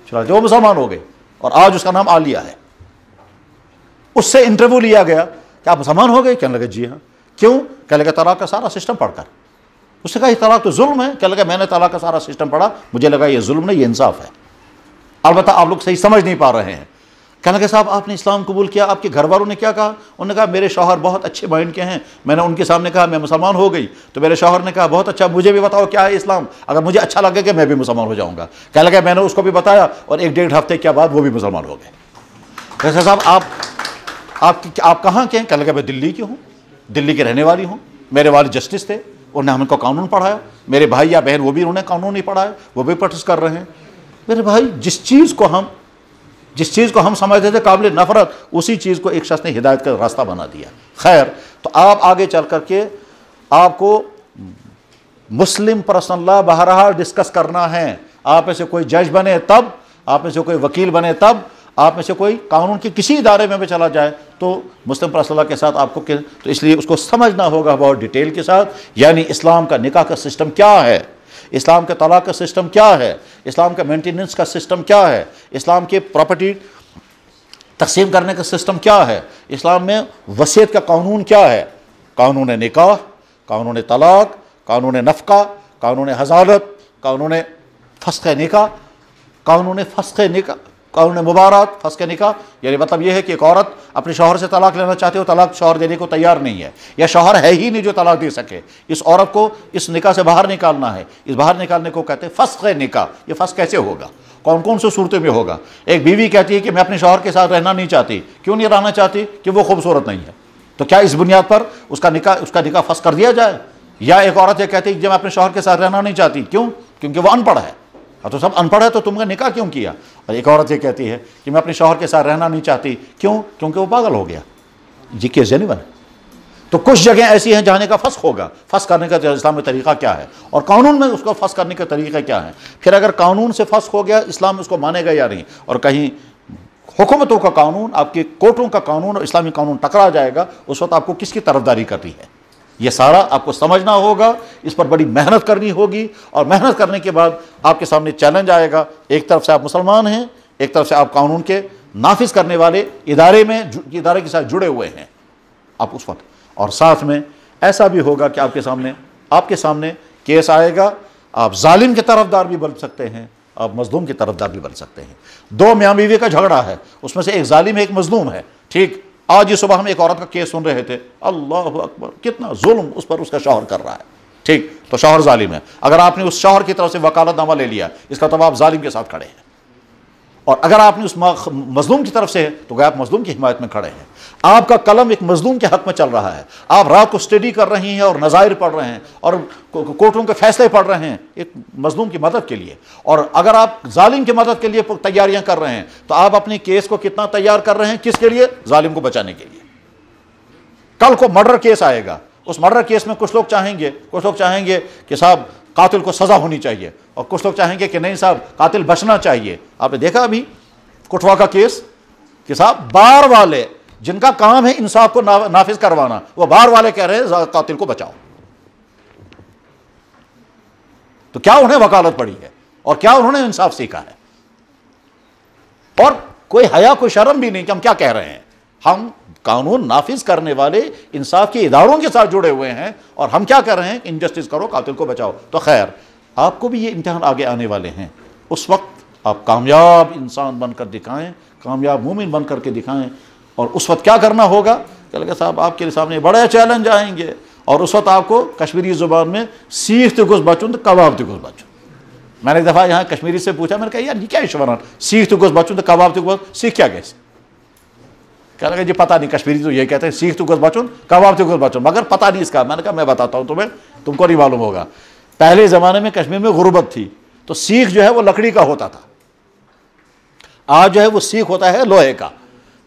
چنانچہ وہ مسلمان ہو گئے، اور آج اس کا نام عالیہ ہے۔ اس سے انٹرویو لیا گیا کہ آپ مسلمان ہو گئے؟ کہنے لگے جی ہاں۔ کیوں؟ کہنے لگا طلاق کا سارا سسٹم پڑھ کر۔ اس نے کہا یہ طلاق تو ظلم ہے۔ کہنے لگا میں نے طلاق کا سارا سسٹم پڑھا، مجھے لگا یہ ظلم نہیں، یہ انصاف ہے۔ البتہ آپ لوگ صحیح سمجھ نہیں پا رہے ہیں۔ کہنے لگا صاحب آپ نے اسلام قبول کیا، آپ کے گھر والوں نے کیا کہا؟ انہوں نے کہا میرے شوہر بہت اچھے مائنڈ کے ہیں، میں نے ان کے سامنے کہا میں مسلمان ہو گئی تو میرے شوہر نے کہا بہت اچھا، مجھے بھی بتاؤ کیا ہے اسلام، اگر مجھے اچھا لگے کہ میں بھی مسلمان ہو جاؤں گا۔ کہنے لگا میں نے اس کو بھی بتایا اور 1-1.5 ہفتے کے بعد وہ بھی مسلمان ہو گئے۔ کہا صاحب آپ کہاں کے ہیں؟ کہنے لگا میں دلی کی ہوں، دلی کے رہنے والی ہوں، میرے والد جسٹس تھے، انہوں نے ہم کو قانون پڑھایا، میرے بھائی یا بہن وہ بھی انہوں نے قانون نہیں پڑھایا، وہ بھی پریکٹس کر رہے ہیں۔ میرے بھائی جس چیز کو ہم سمجھتے تھے قابل نفرت، اسی چیز کو ایک شخص نے ہدایت کا راستہ بنا دیا۔ خیر، تو آپ آگے چل کر کے آپ کو مسلم پرسنل لا بہرحال ڈسکس کرنا ہے۔ آپ میں سے کوئی جج بنے تب، آپ میں سے کوئی وکیل بنے تب، آپ میں سے کوئی قانون کے کسی ادارے میں بھی چلا جائے تو مسلم پرسنل لا کے ساتھ آپ کو، تو اس لیے اس کو سمجھنا ہوگا بہت ڈیٹیل کے ساتھ، یعنی اسلام کا نکاح کا سسٹم کیا ہے، اسلام کا طلاق کا سسٹم کیا ہے، اسلام کا مینٹیننس کا سسٹم کیا ہے، اسلام کے پراپرٹی تقسیم کرنے کا سسٹم کیا ہے، اسلام میں وصیت کا قانون کیا ہے، قانون نکاح، قانون طلاق، قانون نفقہ، قانون حضانت، قانون فسخ نکاح، قانون فسخ نکاح، قانون مبارات فسخ نکاح، یعنی مطلب یہ ہے کہ ایک عورت اپنے شوہر سے طلاق لینا چاہتے ہو، طلاق شوہر دینے کو تیار نہیں ہے، یا شوہر ہے ہی نہیں جو طلاق دے سکے، اس عورت کو اس نکاح سے باہر نکالنا ہے، اس باہر نکالنے کو کہتے ہیں فسخ نکاح۔ یہ فسخ کیسے ہوگا؟ کون کون سے صورتوں میں ہوگا؟ ایک بیوی کہتی ہے کہ میں اپنے شوہر کے ساتھ رہنا نہیں چاہتی، کیوں نہیں رہنا چاہتی؟ کہ وہ خوبصورت نہیں ہے، تو کیا اس بنیاد پر اس کا نکاح فسخ کر دیا جائے؟ یا ایک عورت یہ کہتی ہے کہ میں اپنے شوہر کے ساتھ رہنا نہیں چاہتی، کیوں؟ کیونکہ وہ ان پڑھ ہے۔ تو سب ان پڑھ ہے تو تم نے نکاح کیوں کیا؟ اور ایک عورت یہ کہتی ہے کہ میں اپنے شوہر کے ساتھ رہنا نہیں چاہتی، کیوں؟ کیونکہ وہ پاگل ہو گیا۔ یہ کیس جینوین ہے۔ تو کچھ جگہیں ایسی ہیں جہاں کا فسخ ہوگا، فسخ کرنے کا اسلام میں طریقہ کیا ہے، اور قانون میں اس کو فسخ کرنے کا طریقہ کیا ہے۔ پھر اگر قانون سے فسخ ہو گیا، اسلام اس کو مانے گا یا نہیں، اور کہیں حکومتوں کا قانون، آپ کے کورٹوں کا قانون اور اسلامی قانون ٹکرا جائے گا، اس وقت آپ کو کس کی طرفداری کرنی ہے، یہ سارا آپ کو سمجھنا ہوگا، اس پر بڑی محنت کرنی ہوگی، اور محنت کرنے کے بعد آپ کے سامنے چیلنج آئے گا۔ ایک طرف سے آپ مسلمان ہیں، ایک طرف سے آپ قانون کے نافذ کرنے والے ادارے کے ساتھ جڑے ہوئے ہیں آپ اس وقت، اور ساتھ میں ایسا بھی ہوگا کہ آپ کے سامنے کیس آئے گا، آپ ظالم کے طرفدار بھی بن سکتے ہیں، آپ مظلوم کی طرفدار بھی بن سکتے ہیں۔ دو میاں بیوی کا جھگڑا ہے، اس میں سے ایک ظالم ہے ایک مظلوم ہے، ٹھیک؟ آج ہی صبح ہم ایک عورت کا کیس سن رہے تھے، اللہ اکبر، کتنا ظلم اس پر اس کا شوہر کر رہا ہے، ٹھیک؟ تو شوہر ظالم ہے، اگر آپ نے اس شوہر کی طرف سے وکالت نامہ لے لیا، اس کا تو آپ ظالم کے ساتھ کھڑے ہیں، اور اگر آپ نے اس مظلوم کی طرف سے، تو آپ مظلوم کی حمایت میں کھڑے ہیں۔ آپ کا قلم ایک مظلوم کے حق میں چل رہا ہے، آپ رات کو سٹڈی کر رہی ہیں اور نظائر پڑھ رہے ہیں اور کورٹوں کے فیصلے پڑھ رہے ہیں ایک مظلوم کی مدد کے لیے، اور اگر آپ ظالم کی مدد کے لیے تیاریاں کر رہے ہیں، تو آپ اپنے کیس کو کتنا تیار کر رہے ہیں، کس کے لیے؟ ظالم کو بچانے کے لیے۔ کل کو مرڈر کیس آئے گا، اس مرڈر کیس میں کچھ لوگ چاہیں گے کہ صاحب قاتل کو سزا ہونی چاہیے، اور کچھ لوگ چاہیں گے کہ نہیں صاحب قاتل بچنا چاہیے۔ آپ نے دیکھا ابھی کٹھوا کا کیس کہ صاحب بار والے جن کا کام ہے انصاف کو نافذ کروانا، وہ بار والے کہہ رہے ہیں قاتل کو بچاؤ۔ تو کیا انہیں وکالت پڑی ہے، اور کیا انہوں نے انصاف سیکھا ہے؟ اور کوئی حیا کوئی شرم بھی نہیں کہ ہم کیا کہہ رہے ہیں۔ ہم قانون نافذ کرنے والے انصاف کے اداروں کے ساتھ جڑے ہوئے ہیں، اور ہم کیا کر رہے ہیں؟ انجسٹس کرو، قاتل کو بچاؤ۔ تو خیر، آپ کو بھی یہ امتحان آگے آنے والے ہیں، اس وقت آپ کامیاب انسان بن کر دکھائیں، کامیاب مومن بن کر کے دکھائیں۔ اور اس وقت کیا کرنا ہوگا کہ صاحب آپ کے سامنے بڑے چیلنج آئیں گے، اور اس وقت آپ کو کشمیری زبان میں سیخ تو گوش بچوں تو کباب تو گوش بچوں۔ میں نے ایک دفعہ یہاں کشمیری سے پوچھا، میں نے کہا یار یہ کیا ایشوران، سیخ تو گوش بچوں تو کباب تو گوش، سیکھ کیا گئے؟ کہنے لگا جی پتہ نہیں، کشمیری تو یہ کہتے ہیں سیخ تو گوش بچوں کباب تو گوش بچوں، مگر پتہ نہیں اس کا۔ میں نے کہا میں بتاتا ہوں تمہیں، تم کو نہیں معلوم ہوگا۔ پہلے زمانے میں کشمیر میں غربت تھی، تو سیخ جو ہے وہ لکڑی کا ہوتا تھا، آج جو ہے وہ سیخ ہوتا ہے لوہے کا۔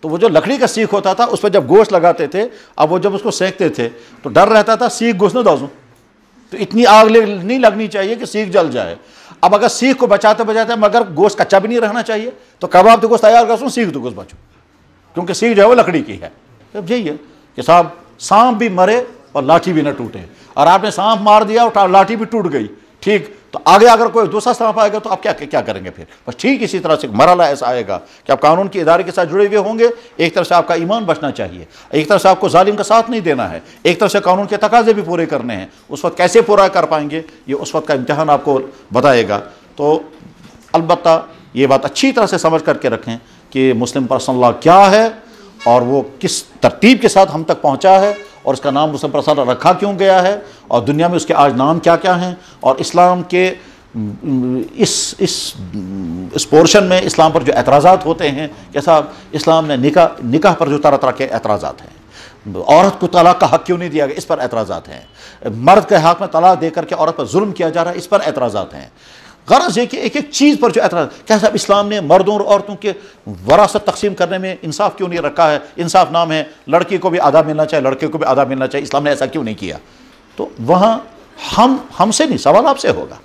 تو وہ جو لکڑی کا سیخ ہوتا تھا اس پہ جب گوشت لگاتے تھے، اب وہ جب اس کو سینکتے تھے تو ڈر رہتا تھا سیخ گوشت نہ دازوں، تو اتنی آگ نہیں لگنی چاہیے کہ سیخ جل جائے۔ اب اگر سیخ کو بچاتے مگر گوشت کچا بھی نہیں رہنا چاہیے، تو کباب تو گوشت تیار کروں، سیخ تو گوشت بچوں، کیونکہ سیخ جو ہے وہ لکڑی کی ہے۔ اب یہی ہے کہ صاحب سانپ بھی مرے اور لاٹھی بھی نہ ٹوٹے، اور آپ نے سانپ مار دیا اور لاٹھی بھی ٹوٹ گئی، ٹھیک؟ تو آگے اگر کوئی دوسرا سانپ آئے گا تو آپ کیا کریں گے پھر؟ بس ٹھیک اسی طرح سے ایک مرحلہ ایسا آئے گا کہ آپ قانون کے ادارے کے ساتھ جڑے ہوئے ہوں گے، ایک طرف سے آپ کا ایمان بچنا چاہیے، ایک طرف سے آپ کو ظالم کا ساتھ نہیں دینا ہے، ایک طرف سے قانون کے تقاضے بھی پورے کرنے ہیں۔ اس وقت کیسے پورا کر پائیں گے، یہ اس وقت کا امتحان آپ کو بتائے گا۔ تو البتہ یہ بات اچھی طرح سے سمجھ کر کے رکھیں کہ مسلم پرسنل لاء کیا ہے، اور وہ کس ترتیب کے ساتھ ہم تک پہنچا ہے، اور اس کا نام مسلم پرسنل لاء رکھا کیوں گیا ہے، اور دنیا میں اس کے آج نام کیا کیا ہیں، اور اسلام کے اس پورشن میں اسلام پر جو اعتراضات ہوتے ہیں کہ صاحب اسلام نے نکاح پر جو طرح طرح کے اعتراضات ہیں، عورت کو طلاق کا حق کیوں نہیں دیا گیا، اس پر اعتراضات ہیں، مرد کے حق میں طلاق دے کر کے عورت پر ظلم کیا جا رہا ہے، اس پر اعتراضات ہیں۔ غرض ہے کہ ایک ایک چیز پر جو اعتراض، کیا صاحب اسلام نے مردوں اور عورتوں کے وراثت تقسیم کرنے میں انصاف کیوں نہیں رکھا ہے؟ انصاف نام ہے لڑکی کو بھی آدھا ملنا چاہیے، لڑکے کو بھی آدھا ملنا چاہیے، اسلام نے ایسا کیوں نہیں کیا؟ تو وہاں ہم سے نہیں، سوال آپ سے ہوگا۔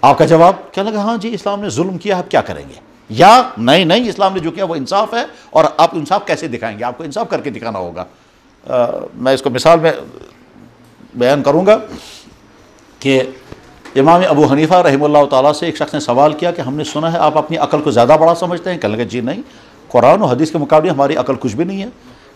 آپ کا جواب کیا لگا؟ ہاں جی اسلام نے ظلم کیا، آپ کیا کریں گے؟ یا نہیں اسلام نے جو کیا وہ انصاف ہے، اور آپ انصاف کیسے دکھائیں گے؟ آپ کو انصاف کر کے دکھانا ہوگا۔ میں اس کو مثال میں بیان کروں گا کہ امام ابو حنیفہ رحمہ اللہ تعالیٰ سے ایک شخص نے سوال کیا کہ ہم نے سنا ہے آپ اپنی عقل کو زیادہ بڑا سمجھتے ہیں۔ کہنے لگے جی نہیں، قرآن و حدیث کے مقابلے ہماری عقل کچھ بھی نہیں ہے۔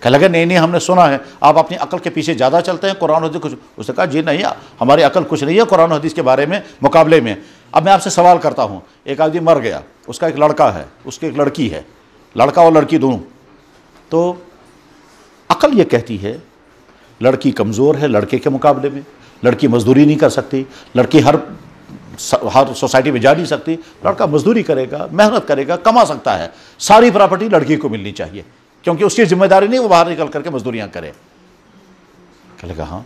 کہنے لگا نہیں ہم نے سنا ہے آپ اپنی عقل کے پیچھے زیادہ چلتے ہیں, قرآن حدیث کچھ. اس نے کہا جی نہیں, ہماری عقل کچھ نہیں ہے قرآن حدیث کے بارے میں مقابلے میں. اب میں آپ سے سوال کرتا ہوں, ایک آدمی مر گیا, اس کا ایک لڑکا ہے, اس کی ایک لڑکی ہے, لڑکا اور لڑکی دونوں, تو عقل یہ کہتی ہے لڑکی کمزور ہے لڑکے کے مقابلے میں, لڑکی مزدوری نہیں کر سکتی, لڑکی ہر سوسائٹی میں جا نہیں سکتی, لڑکا مزدوری کرے گا, محنت کرے گا, کما سکتا ہے, ساری پراپرٹی لڑکی کو ملنی چاہیے کیونکہ اس کی ذمہ داری نہیں وہ باہر نکل کر کے مزدوریاں کرے. کہنے لگا ہاں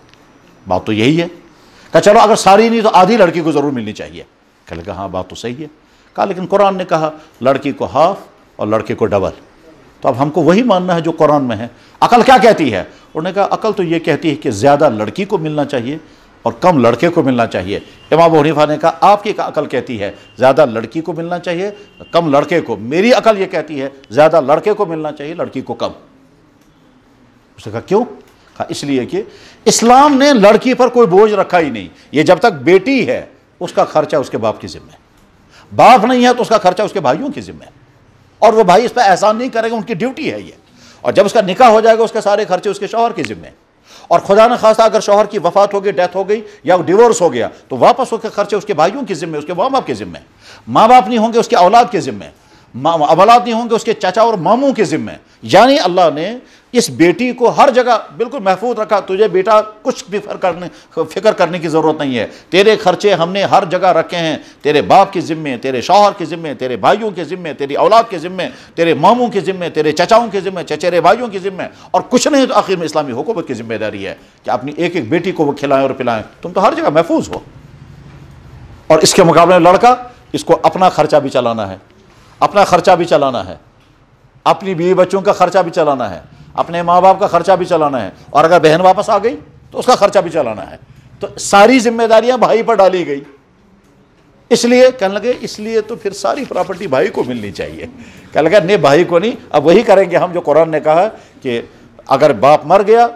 بات تو یہی ہے. کہا چلو اگر ساری نہیں تو آدھی لڑکی کو ضرور ملنی چاہیے. کہنے لگا ہاں بات تو صحیح ہے. کہا لیکن قرآن نے کہا لڑکی کو ہاف اور لڑکے کو ڈبل, تو اب ہم کو وہی ماننا ہے جو قرآن میں ہے. عقل کیا کہتی ہے؟ انہوں نے کہا عقل تو یہ کہتی ہے کہ زیادہ لڑکی کو ملنا چاہیے اور کم لڑکے کو ملنا چاہیے. امام ابو حنیفہ نے کہا آپ کی عقل کہتی ہے زیادہ لڑکی کو ملنا چاہیے کم لڑکے کو, میری عقل یہ کہتی ہے زیادہ لڑکے کو ملنا چاہیے لڑکی کو کم. اس نے کہا کیوں؟ کہا اس لیے کہ اسلام نے لڑکی پر کوئی بوجھ رکھا ہی نہیں. یہ جب تک بیٹی ہے اس کا خرچہ اس کے باپ کی ذمہ ہے, باپ نہیں ہے تو اس کا خرچہ اس کے بھائیوں کی ذمہ ہے, اور وہ بھائی اس پہ احسان نہیں کرے گا, ان کی ڈیوٹی ہے یہ. اور جب اس کا نکاح ہو جائے گا اس کے سارے خرچے اس کے شوہر کی ذمہ ہیں, اور خدا نہ خواستہ اگر شوہر کی وفات ہو گئی, ڈیتھ ہو گئی یا ڈیورس ہو گیا تو واپس اس کے خرچے اس کے بھائیوں کی ذمہ, اس کے ماں باپ کی ذمہ. ماں باپ نہیں ہوں گے اس کے اولاد کی ذمہ, اولاد نہیں ہوں گے اس کے چچا اور ماموں کی ذمہ. یعنی اللہ نے اس بیٹی کو ہر جگہ بالکل محفوظ رکھا. تجھے بیٹا کچھ بھی فکر کرنے کی ضرورت نہیں ہے, تیرے خرچے ہم نے ہر جگہ رکھے ہیں, تیرے باپ کی ذمہ, تیرے شوہر کی ذمہ, تیرے بھائیوں کی ذمہ, تیری اولاد کی ذمہ, تیرے ماموں کی ذمہ, تیرے چچاؤں کی ذمہ, چچیرے بھائیوں کی ذمہ, اور کچھ نہیں تو آخر میں اسلامی حکومت کی ذمہ داری ہے کہ اپنی ایک ایک بیٹی کو وہ کھلائیں اور پلائیں. تم تو ہر جگہ محفوظ ہو. اور اس کے مقابلے میں لڑکا, اس کو اپنا خرچہ بھی چلانا ہے, اپنا خرچہ بھی چلانا ہے, اپنی بیوی بچوں کا خرچہ بھی چلانا ہے, اپنے ماں باپ کا خرچہ بھی چلانا ہے, اور اگر بہن واپس آ گئی تو اس کا خرچہ بھی چلانا ہے. تو ساری ذمہ داریاں بھائی پر ڈالی گئی. اس لیے کہنے لگے اس لیے تو پھر ساری پراپرٹی بھائی کو ملنی چاہیے. کہنے لگا نہیں بھائی کو نہیں, اب وہی کریں گے ہم جو قرآن نے کہا کہ اگر باپ مر گیا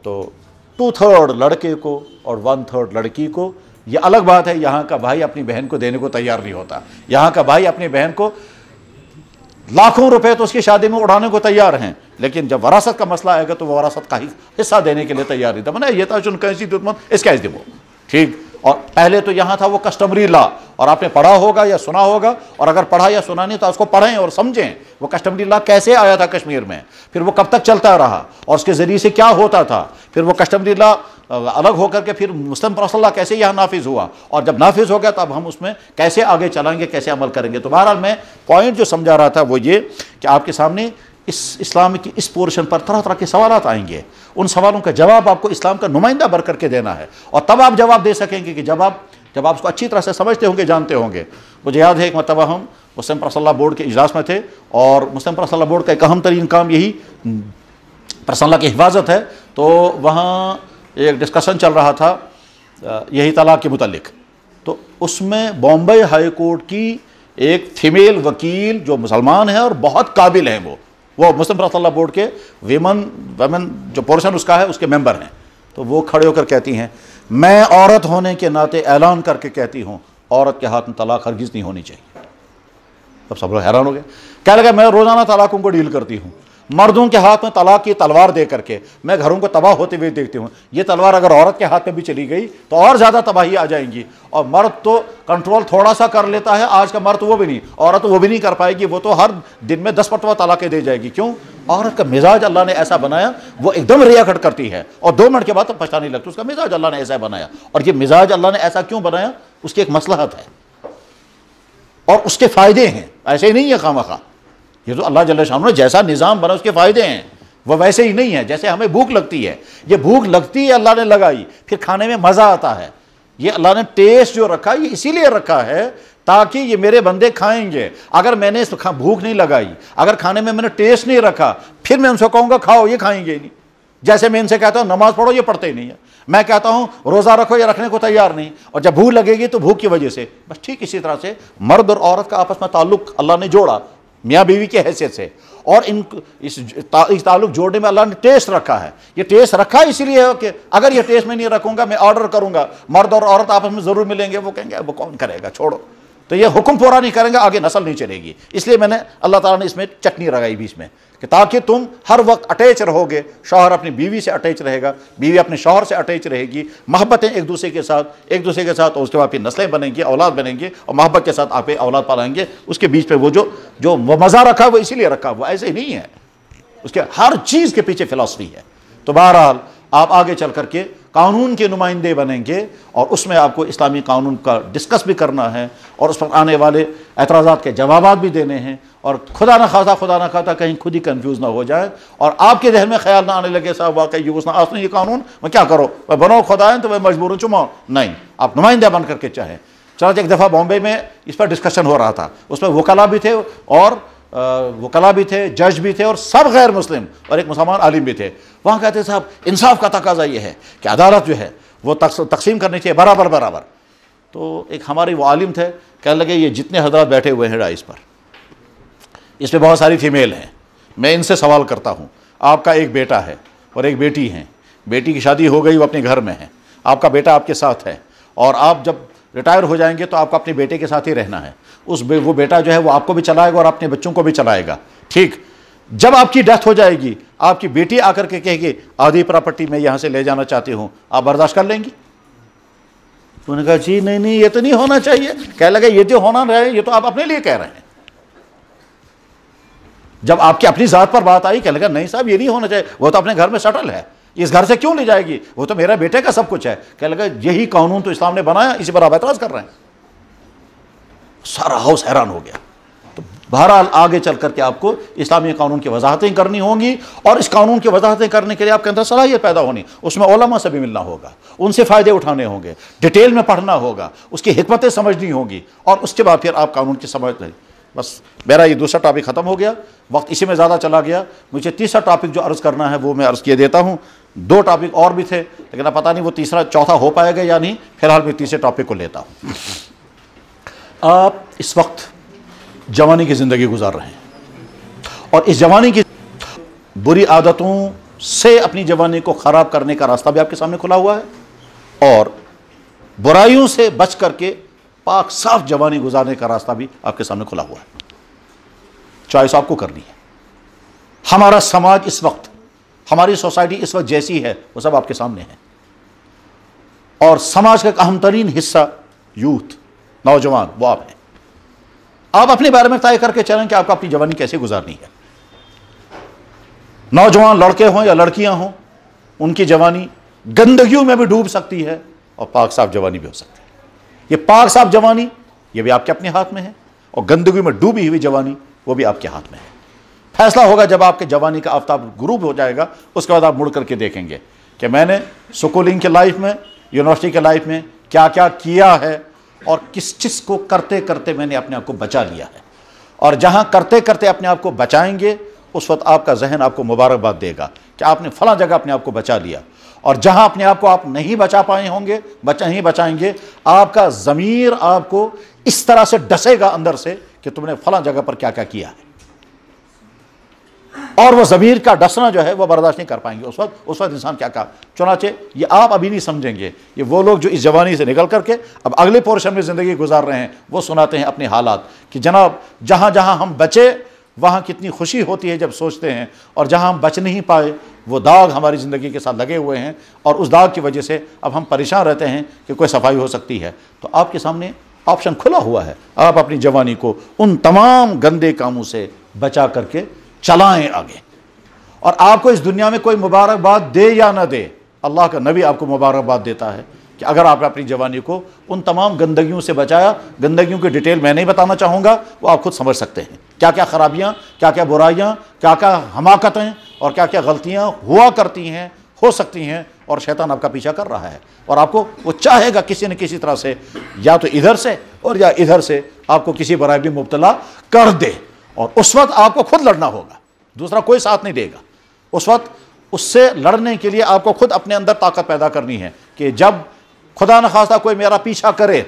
تو 2/3 لڑکے کو اور 1/3 لڑکی کو. یہ الگ بات ہے, یہاں کا بھائی اپنی بہن کو دینے کو تیار نہیں ہوتا. یہاں کا بھائی اپنی بہن کو لاکھوں روپے تو اس کی شادی میں اڑانے کو تیار ہیں, لیکن جب وراثت کا مسئلہ آئے گا تو وہ وراثت کا حصہ دینے کے لیے تیار نہیں تھا. میں نے یہ تھا چن کیسی دشمن اس کیسے وہ ٹھیک. اور پہلے تو یہاں تھا وہ کسٹمری لا, اور آپ نے پڑھا ہوگا یا سنا ہوگا, اور اگر پڑھا یا سنا نہیں تو اس کو پڑھیں اور سمجھیں وہ کسٹمری لا کیسے آیا تھا کشمیر میں, پھر وہ کب تک چلتا رہا اور اس کے ذریعے سے کیا ہوتا تھا, پھر وہ کسٹمری لا الگ ہو کر کے پھر مسلم پرسنل لا کیسے یہاں نافذ ہوا, اور جب نافذ ہو گیا تب ہم اس میں کیسے آگے چلائیں گے, کیسے عمل کریں گے. تو بہرحال میں پوائنٹ جو سمجھا رہا تھا وہ یہ کہ آپ کے سامنے اس اسلام کی اس پورشن پر طرح طرح کے سوالات آئیں گے. ان سوالوں کا جواب آپ کو اسلام کا نمائندہ بن کر کے دینا ہے, اور تب آپ جواب دے سکیں گے کہ جب آپ اس کو اچھی طرح سے سمجھتے ہوں گے, جانتے ہوں گے. مجھے یاد ہے ایک مرتبہ ہم مسلم پرسنل لا بورڈ کے اجلاس میں تھے, اور مسلم پرسنل لا بورڈ کا ایک اہم ترین کام یہی پرسنل لا کی حفاظت ہے. تو وہاں ایک ڈسکشن چل رہا تھا یہی طلاق کے متعلق. تو اس میں بامبے ہائی کورٹ کی ایک فیمیل وکیل جو مسلمان ہیں اور بہت قابل ہیں, وہ مسلم پرسنل لا بورڈ کے ویمن جو پورشن اس کا ہے اس کے ممبر ہیں. تو وہ کھڑے ہو کر کہتی ہیں میں عورت ہونے کے ناطے اعلان کر کے کہتی ہوں عورت کے ہاتھ میں طلاق ہرگز نہیں ہونی چاہیے. اب سب لوگ حیران ہو گئے. کہنے لگا میں روزانہ طلاقوں کو ڈیل کرتی ہوں, مردوں کے ہاتھ میں طلاق کی تلوار دے کر کے میں گھروں کو تباہ ہوتے ہوئے دیکھتی ہوں. یہ تلوار اگر عورت کے ہاتھ میں بھی چلی گئی تو اور زیادہ تباہی آ جائیں گی. اور مرد تو کنٹرول تھوڑا سا کر لیتا ہے, آج کا مرد وہ بھی نہیں, عورت وہ بھی نہیں کر پائے گی, وہ تو ہر دن میں 10 مرتبہ طلاقیں دے جائے گی. کیوں؟ عورت کا مزاج اللہ نے ایسا بنایا, وہ ایک دم ریا کھٹ کرتی ہے اور 2 منٹ کے بعد تو پچھتانے لگتی. اس کا مزاج اللہ نے ایسا بنایا, اور یہ مزاج اللہ نے ایسا کیوں بنایا, اس کی ایک مصلحت ہے اور اس کے فائدے ہیں. ایسے ہی نہیں ہے خواہ. یہ تو اللہ جل شانہ نے جیسا نظام بنا اس کے فائدے ہیں, وہ ویسے ہی نہیں ہے جیسے ہمیں بھوک لگتی ہے. یہ بھوک لگتی ہے اللہ نے لگائی, پھر کھانے میں مزہ آتا ہے. یہ اللہ نے ٹیسٹ جو رکھا یہ اسی لیے رکھا ہے تاکہ یہ میرے بندے کھائیں گے. اگر میں نے بھوک نہیں لگائی, اگر کھانے میں نے ٹیسٹ نہیں رکھا, پھر میں ان سے کہوں گا کھاؤ, یہ کھائیں گے نہیں. جیسے میں ان سے کہتا ہوں نماز پڑھو, یہ پڑھتے ہی نہیں ہے. میں کہتا ہوں روزہ رکھو, یہ رکھنے کو تیار نہیں. اور جب بھوک لگے گی تو بھوک کی وجہ سے. بس ٹھیک اسی طرح سے مرد اور عورت کا آپس میں تعلق اللہ نے جوڑا میاں بیوی کی حیثیت سے, اور اس تعلق جوڑنے میں اللہ نے ٹیسٹ رکھا ہے. یہ ٹیسٹ رکھا اسی لیے کہ اگر یہ ٹیسٹ میں نہیں رکھوں گا, میں آرڈر کروں گا, مرد اور عورت آپس میں ضرور ملیں گے, وہ کہیں گے وہ کون کرے گا, چھوڑو. تو یہ حکم پورا نہیں کریں گے آگے نسل نہیں چلے گی. اس لیے میں نے اللہ تعالیٰ نے اس میں چٹنی لگائی بیچ میں کہ تاکہ تم ہر وقت اٹیچ رہو گے. شوہر اپنی بیوی سے اٹیچ رہے گا, بیوی اپنے شوہر سے اٹیچ رہے گی, محبتیں ایک دوسرے کے ساتھ اور اس کے بعد پھر نسلیں بنیں گی, اولاد بنیں گے, اور محبت کے ساتھ آپ اولاد پالائیں گے. اس کے بیچ پہ وہ جو مزہ رکھا وہ اسی لیے رکھا, وہ ایسے ہی نہیں ہے. اس کے ہر چیز کے پیچھے فلسفی ہے. تو بہرحال آپ آگے چل کر کے قانون کے نمائندے بنیں گے, اور اس میں آپ کو اسلامی قانون کا ڈسکس بھی کرنا ہے, اور اس پر آنے والے اعتراضات کے جوابات بھی دینے ہیں, اور خدا نہ خواستہ کہیں خود ہی کنفیوز نہ ہو جائے, اور آپ کے ذہن میں خیال نہ آنے لگے صاحب واقعی یہ قانون میں کیا کرو, میں بنو خدا ہے تو میں مجبور ہوں چماؤ. نہیں, آپ نمائندہ بن کر کے چاہیں. چنانچہ ایک دفعہ بامبے میں اس پر ڈسکشن ہو رہا تھا, اس میں وکلا بھی تھے, جج بھی تھے, اور سب غیر مسلم, اور ایک مسلمان عالم بھی تھے. وہاں کہتے صاحب انصاف کا تقاضا یہ ہے کہ عدالت جو ہے وہ تقسیم کرنی چاہیے برابر. تو ایک ہمارے وہ عالم تھے, کہنے لگے یہ جتنے حضرات بیٹھے ہوئے ہیں ڈائس پر, اس میں بہت ساری فیمیل ہیں, میں ان سے سوال کرتا ہوں, آپ کا ایک بیٹا ہے اور ایک بیٹی ہے, بیٹی کی شادی ہو گئی, وہ اپنے گھر میں ہے, آپ کا بیٹا آپ کے ساتھ ہے, اور آپ جب ریٹائر ہو جائیں گے تو آپ کو اپنے بیٹے کے ساتھ ہی رہنا ہے. وہ بیٹا جو ہے وہ آپ کو بھی چلائے گا اور اپنے بچوں کو بھی چلائے گا. ٹھیک, جب آپ کی ڈیتھ ہو جائے گی, آپ کی بیٹی آ کر کے کہے گی آدھی پراپرٹی میں یہاں سے لے جانا چاہتی ہوں, آپ برداشت کر لیں گی؟ تو نے کہا جی نہیں یہ تو نہیں ہونا چاہیے. کہنے لگا یہ جو ہونا رہے یہ تو آپ اپنے لیے کہہ رہے ہیں. جب آپ کی اپنی ذات پر بات آئی, کہنے لگا نہیں صاحب یہ نہیں ہونا چاہیے, وہ تو اپنے گھر میں سیٹل ہے, اس گھر سے کیوں لے جائے گی, وہ تو میرا بیٹے کا سب کچھ ہے. کہنے لگا یہی قانون تو اسلام نے بنایا, اسی پر آپ اعتراض کر رہے ہیں. سارا ہاؤس حیران ہو گیا. تو بہرحال آگے چل کر کے آپ کو اسلامی قانون کی وضاحتیں کرنی ہوں گی, اور اس قانون کی وضاحتیں کرنے کے لیے آپ کے اندر صلاحیت پیدا ہونی, اس میں علماء سے بھی ملنا ہوگا, ان سے فائدے اٹھانے ہوں گے, ڈیٹیل میں پڑھنا ہوگا, اس کی حکمتیں سمجھنی ہوں گی, اور اس کے بعد پھر آپ قانون کی سمجھ لیں. بس میرا یہ دوسرا ٹاپک ختم ہو گیا, وقت اسی میں زیادہ چلا گیا. مجھے تیسرا ٹاپک جو عرض کرنا ہے وہ میں عرض کیے دیتا ہوں. 2 ٹاپک اور بھی تھے, لیکن اب پتہ نہیں وہ تیسرا چوتھا ہو پائے گا یا نہیں. فی الحال میں تیسرے ٹاپک کو لیتا ہوں. آپ اس وقت جوانی کی زندگی گزار رہے ہیں, اور اس جوانی کی بری عادتوں سے اپنی جوانی کو خراب کرنے کا راستہ بھی آپ کے سامنے کھلا ہوا ہے, اور برائیوں سے بچ کر کے پاک صاف جوانی گزارنے کا راستہ بھی آپ کے سامنے کھلا ہوا ہے. چوائس آپ کو کرنی ہے. ہمارا سماج اس وقت, ہماری سوسائٹی اس وقت جیسی ہے وہ سب آپ کے سامنے ہے, اور سماج کا ایک اہم ترین حصہ یوتھ, نوجوان, وہ آپ ہیں. آپ اپنے بارے میں طے کر کے چلیں کہ آپ کو اپنی جوانی کیسے گزارنی ہے. نوجوان لڑکے ہوں یا لڑکیاں ہوں, ان کی جوانی گندگیوں میں بھی ڈوب سکتی ہے, اور پاک صاف جوانی بھی ہو سکتی ہے. یہ پاک صاف جوانی یہ بھی آپ کے اپنے ہاتھ میں ہے, اور گندگی میں ڈوبی ہوئی جوانی وہ بھی آپ کے ہاتھ میں ہے. فیصلہ ہوگا جب آپ کے جوانی کا آفتاب غروب ہو جائے گا, اس کے بعد آپ مڑ کر کے دیکھیں گے کہ میں نے سکولنگ کے لائف میں, یونیورسٹی کے لائف میں کیا کیا کیا ہے, اور کس چیز کو کرتے کرتے میں نے اپنے آپ کو بچا لیا ہے. اور جہاں کرتے کرتے اپنے آپ کو بچائیں گے, اس وقت آپ کا ذہن آپ کو مبارکباد دے گا کہ آپ نے فلاں جگہ اپنے آپ کو بچا لیا. اور جہاں اپنے آپ کو آپ نہیں بچا پائے ہوں گے, نہیں بچائیں گے, آپ کا ضمیر آپ کو اس طرح سے ڈسے گا اندر سے کہ تم نے فلاں جگہ پر کیا کیا کیا ہے, اور وہ ضمیر کا ڈسنا جو ہے وہ برداشت نہیں کر پائیں گے. اس وقت انسان کیا کہا. چنانچہ یہ آپ ابھی نہیں سمجھیں گے. یہ وہ لوگ جو اس جوانی سے نکل کر کے اب اگلے پورشن میں زندگی گزار رہے ہیں, وہ سناتے ہیں اپنے حالات کہ جناب جہاں جہاں ہم بچے وہاں کتنی خوشی ہوتی ہے جب سوچتے ہیں, اور جہاں ہم بچ نہیں پائے وہ داغ ہماری زندگی کے ساتھ لگے ہوئے ہیں, اور اس داغ کی وجہ سے اب ہم پریشان رہتے ہیں کہ کوئی صفائی ہو سکتی ہے. تو آپ کے سامنے آپشن کھلا ہوا ہے, آپ اپنی جوانی کو ان تمام گندے کاموں سے بچا کر کے چلائیں آگے. اور آپ کو اس دنیا میں کوئی مبارکباد دے یا نہ دے, اللہ کا نبی آپ کو مبارکباد دیتا ہے کہ اگر آپ نے اپنی جوانی کو ان تمام گندگیوں سے بچایا. گندگیوں کی ڈیٹیل میں نہیں بتانا چاہوں گا, وہ آپ خود سمجھ سکتے ہیں کیا کیا خرابیاں, کیا کیا برائیاں, کیا کیا حماقتیں اور کیا کیا غلطیاں ہوا کرتی ہیں, ہو سکتی ہیں, اور شیطان آپ کا پیچھا کر رہا ہے. اور آپ کو وہ چاہے گا کسی نہ کسی طرح سے, یا تو ادھر سے اور یا ادھر سے آپ کو کسی برائی میں مبتلا کر دے, اور اس وقت آپ کو خود لڑنا ہوگا, دوسرا کوئی ساتھ نہیں دے گا. اس وقت اس سے لڑنے کے لیے آپ کو خود اپنے اندر طاقت پیدا کرنی ہے کہ جب خدا نخواستہ کوئی میرا پیچھا کرے,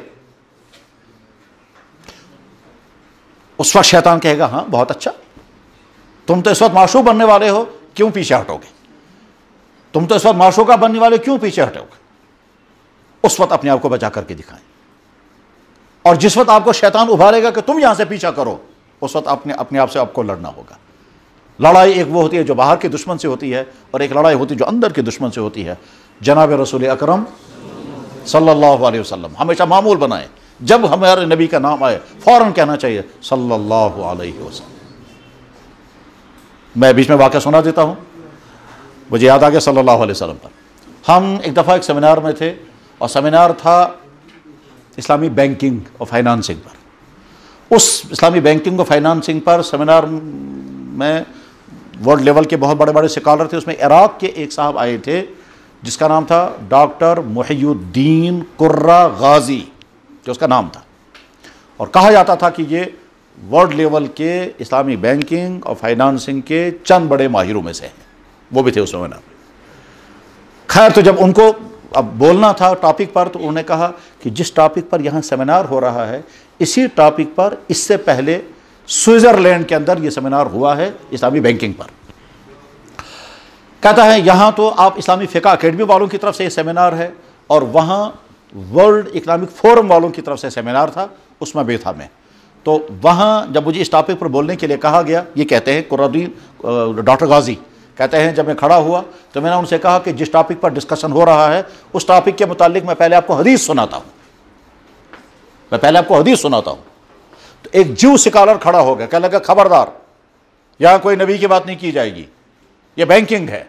اس وقت شیطان کہے گا ہاں بہت اچھا, تم تو اس وقت معشوق بننے والے ہو, کیوں پیچھے ہٹو گے, تم تو اس وقت معشوقہ بننے والے, کیوں پیچھے ہٹو گے. اس وقت اپنے آپ کو بچا کر کے دکھائیں. اور جس وقت آپ کو شیطان ابھارے گا کہ تم یہاں سے پیچھا کرو، اس وقت اپنے آپ سے آپ کو لڑنا ہوگا۔ لڑائی ایک وہ ہوتی ہے جو باہر کے دشمن سے ہوتی ہے، اور ایک لڑائی ہوتی ہے جو اندر کے دشمن سے ہوتی ہے۔ جناب رسول اکرم صلی اللہ علیہ وسلم ہمیشہ معمول بنائے، جب ہمارے نبی کا نام آئے فوراً کہنا چاہیے صلی اللہ علیہ وسلم۔ میں بیچ میں واقعہ سنا دیتا ہوں، مجھے یاد آ گیا صلی اللہ علیہ وسلم پر۔ ہم ایک دفعہ ایک سیمینار میں تھے، اور سیمینار تھا اسلامی بینکنگ اور فائنانسنگ پر۔ اس اسلامی بینکنگ اور فائنانسنگ پر سیمینار میں ورلڈ لیول کے بہت بڑے بڑے سکالر تھے۔ اس میں عراق کے ایک صاحب آئے تھے جس کا نام تھا ڈاکٹر محی الدین قرہ غازی، جو اس کا نام تھا، اور کہا جاتا تھا کہ یہ ورلڈ لیول کے اسلامی بینکنگ اور فائنانسنگ کے چند بڑے ماہروں میں سے ہیں، وہ بھی تھے اس سیمینار میں۔ خیر، تو جب ان کو اب بولنا تھا ٹاپک پر، تو انہوں نے کہا کہ جس ٹاپک پر یہاں سیمینار ہو رہا ہے، اسی ٹاپک پر اس سے پہلے سوئٹزرلینڈ کے اندر یہ سیمینار ہوا ہے اسلامی بینکنگ پر۔ کہتا ہے یہاں تو آپ اسلامی فقہ اکیڈمی والوں کی طرف سے یہ سیمینار ہے، اور وہاں ورلڈ اکنامک فورم والوں کی طرف سے سیمینار تھا، اس میں بھی تھا میں۔ تو وہاں جب مجھے اس ٹاپک پر بولنے کے لیے کہا گیا، یہ کہتے ہیں ڈاکٹر غازی کہتے ہیں، جب میں کھڑا ہوا تو میں نے ان سے کہا کہ جس ٹاپک پر ڈسکشن ہو رہا ہے اس ٹاپک کے متعلق میں پہلے آپ کو حدیث سناتا ہوں، تو ایک جو سکالر کھڑا ہو گیا، کہنے لگا خبردار، یہاں کوئی نبی کی بات نہیں کی جائے گی، یہ بینکنگ ہے،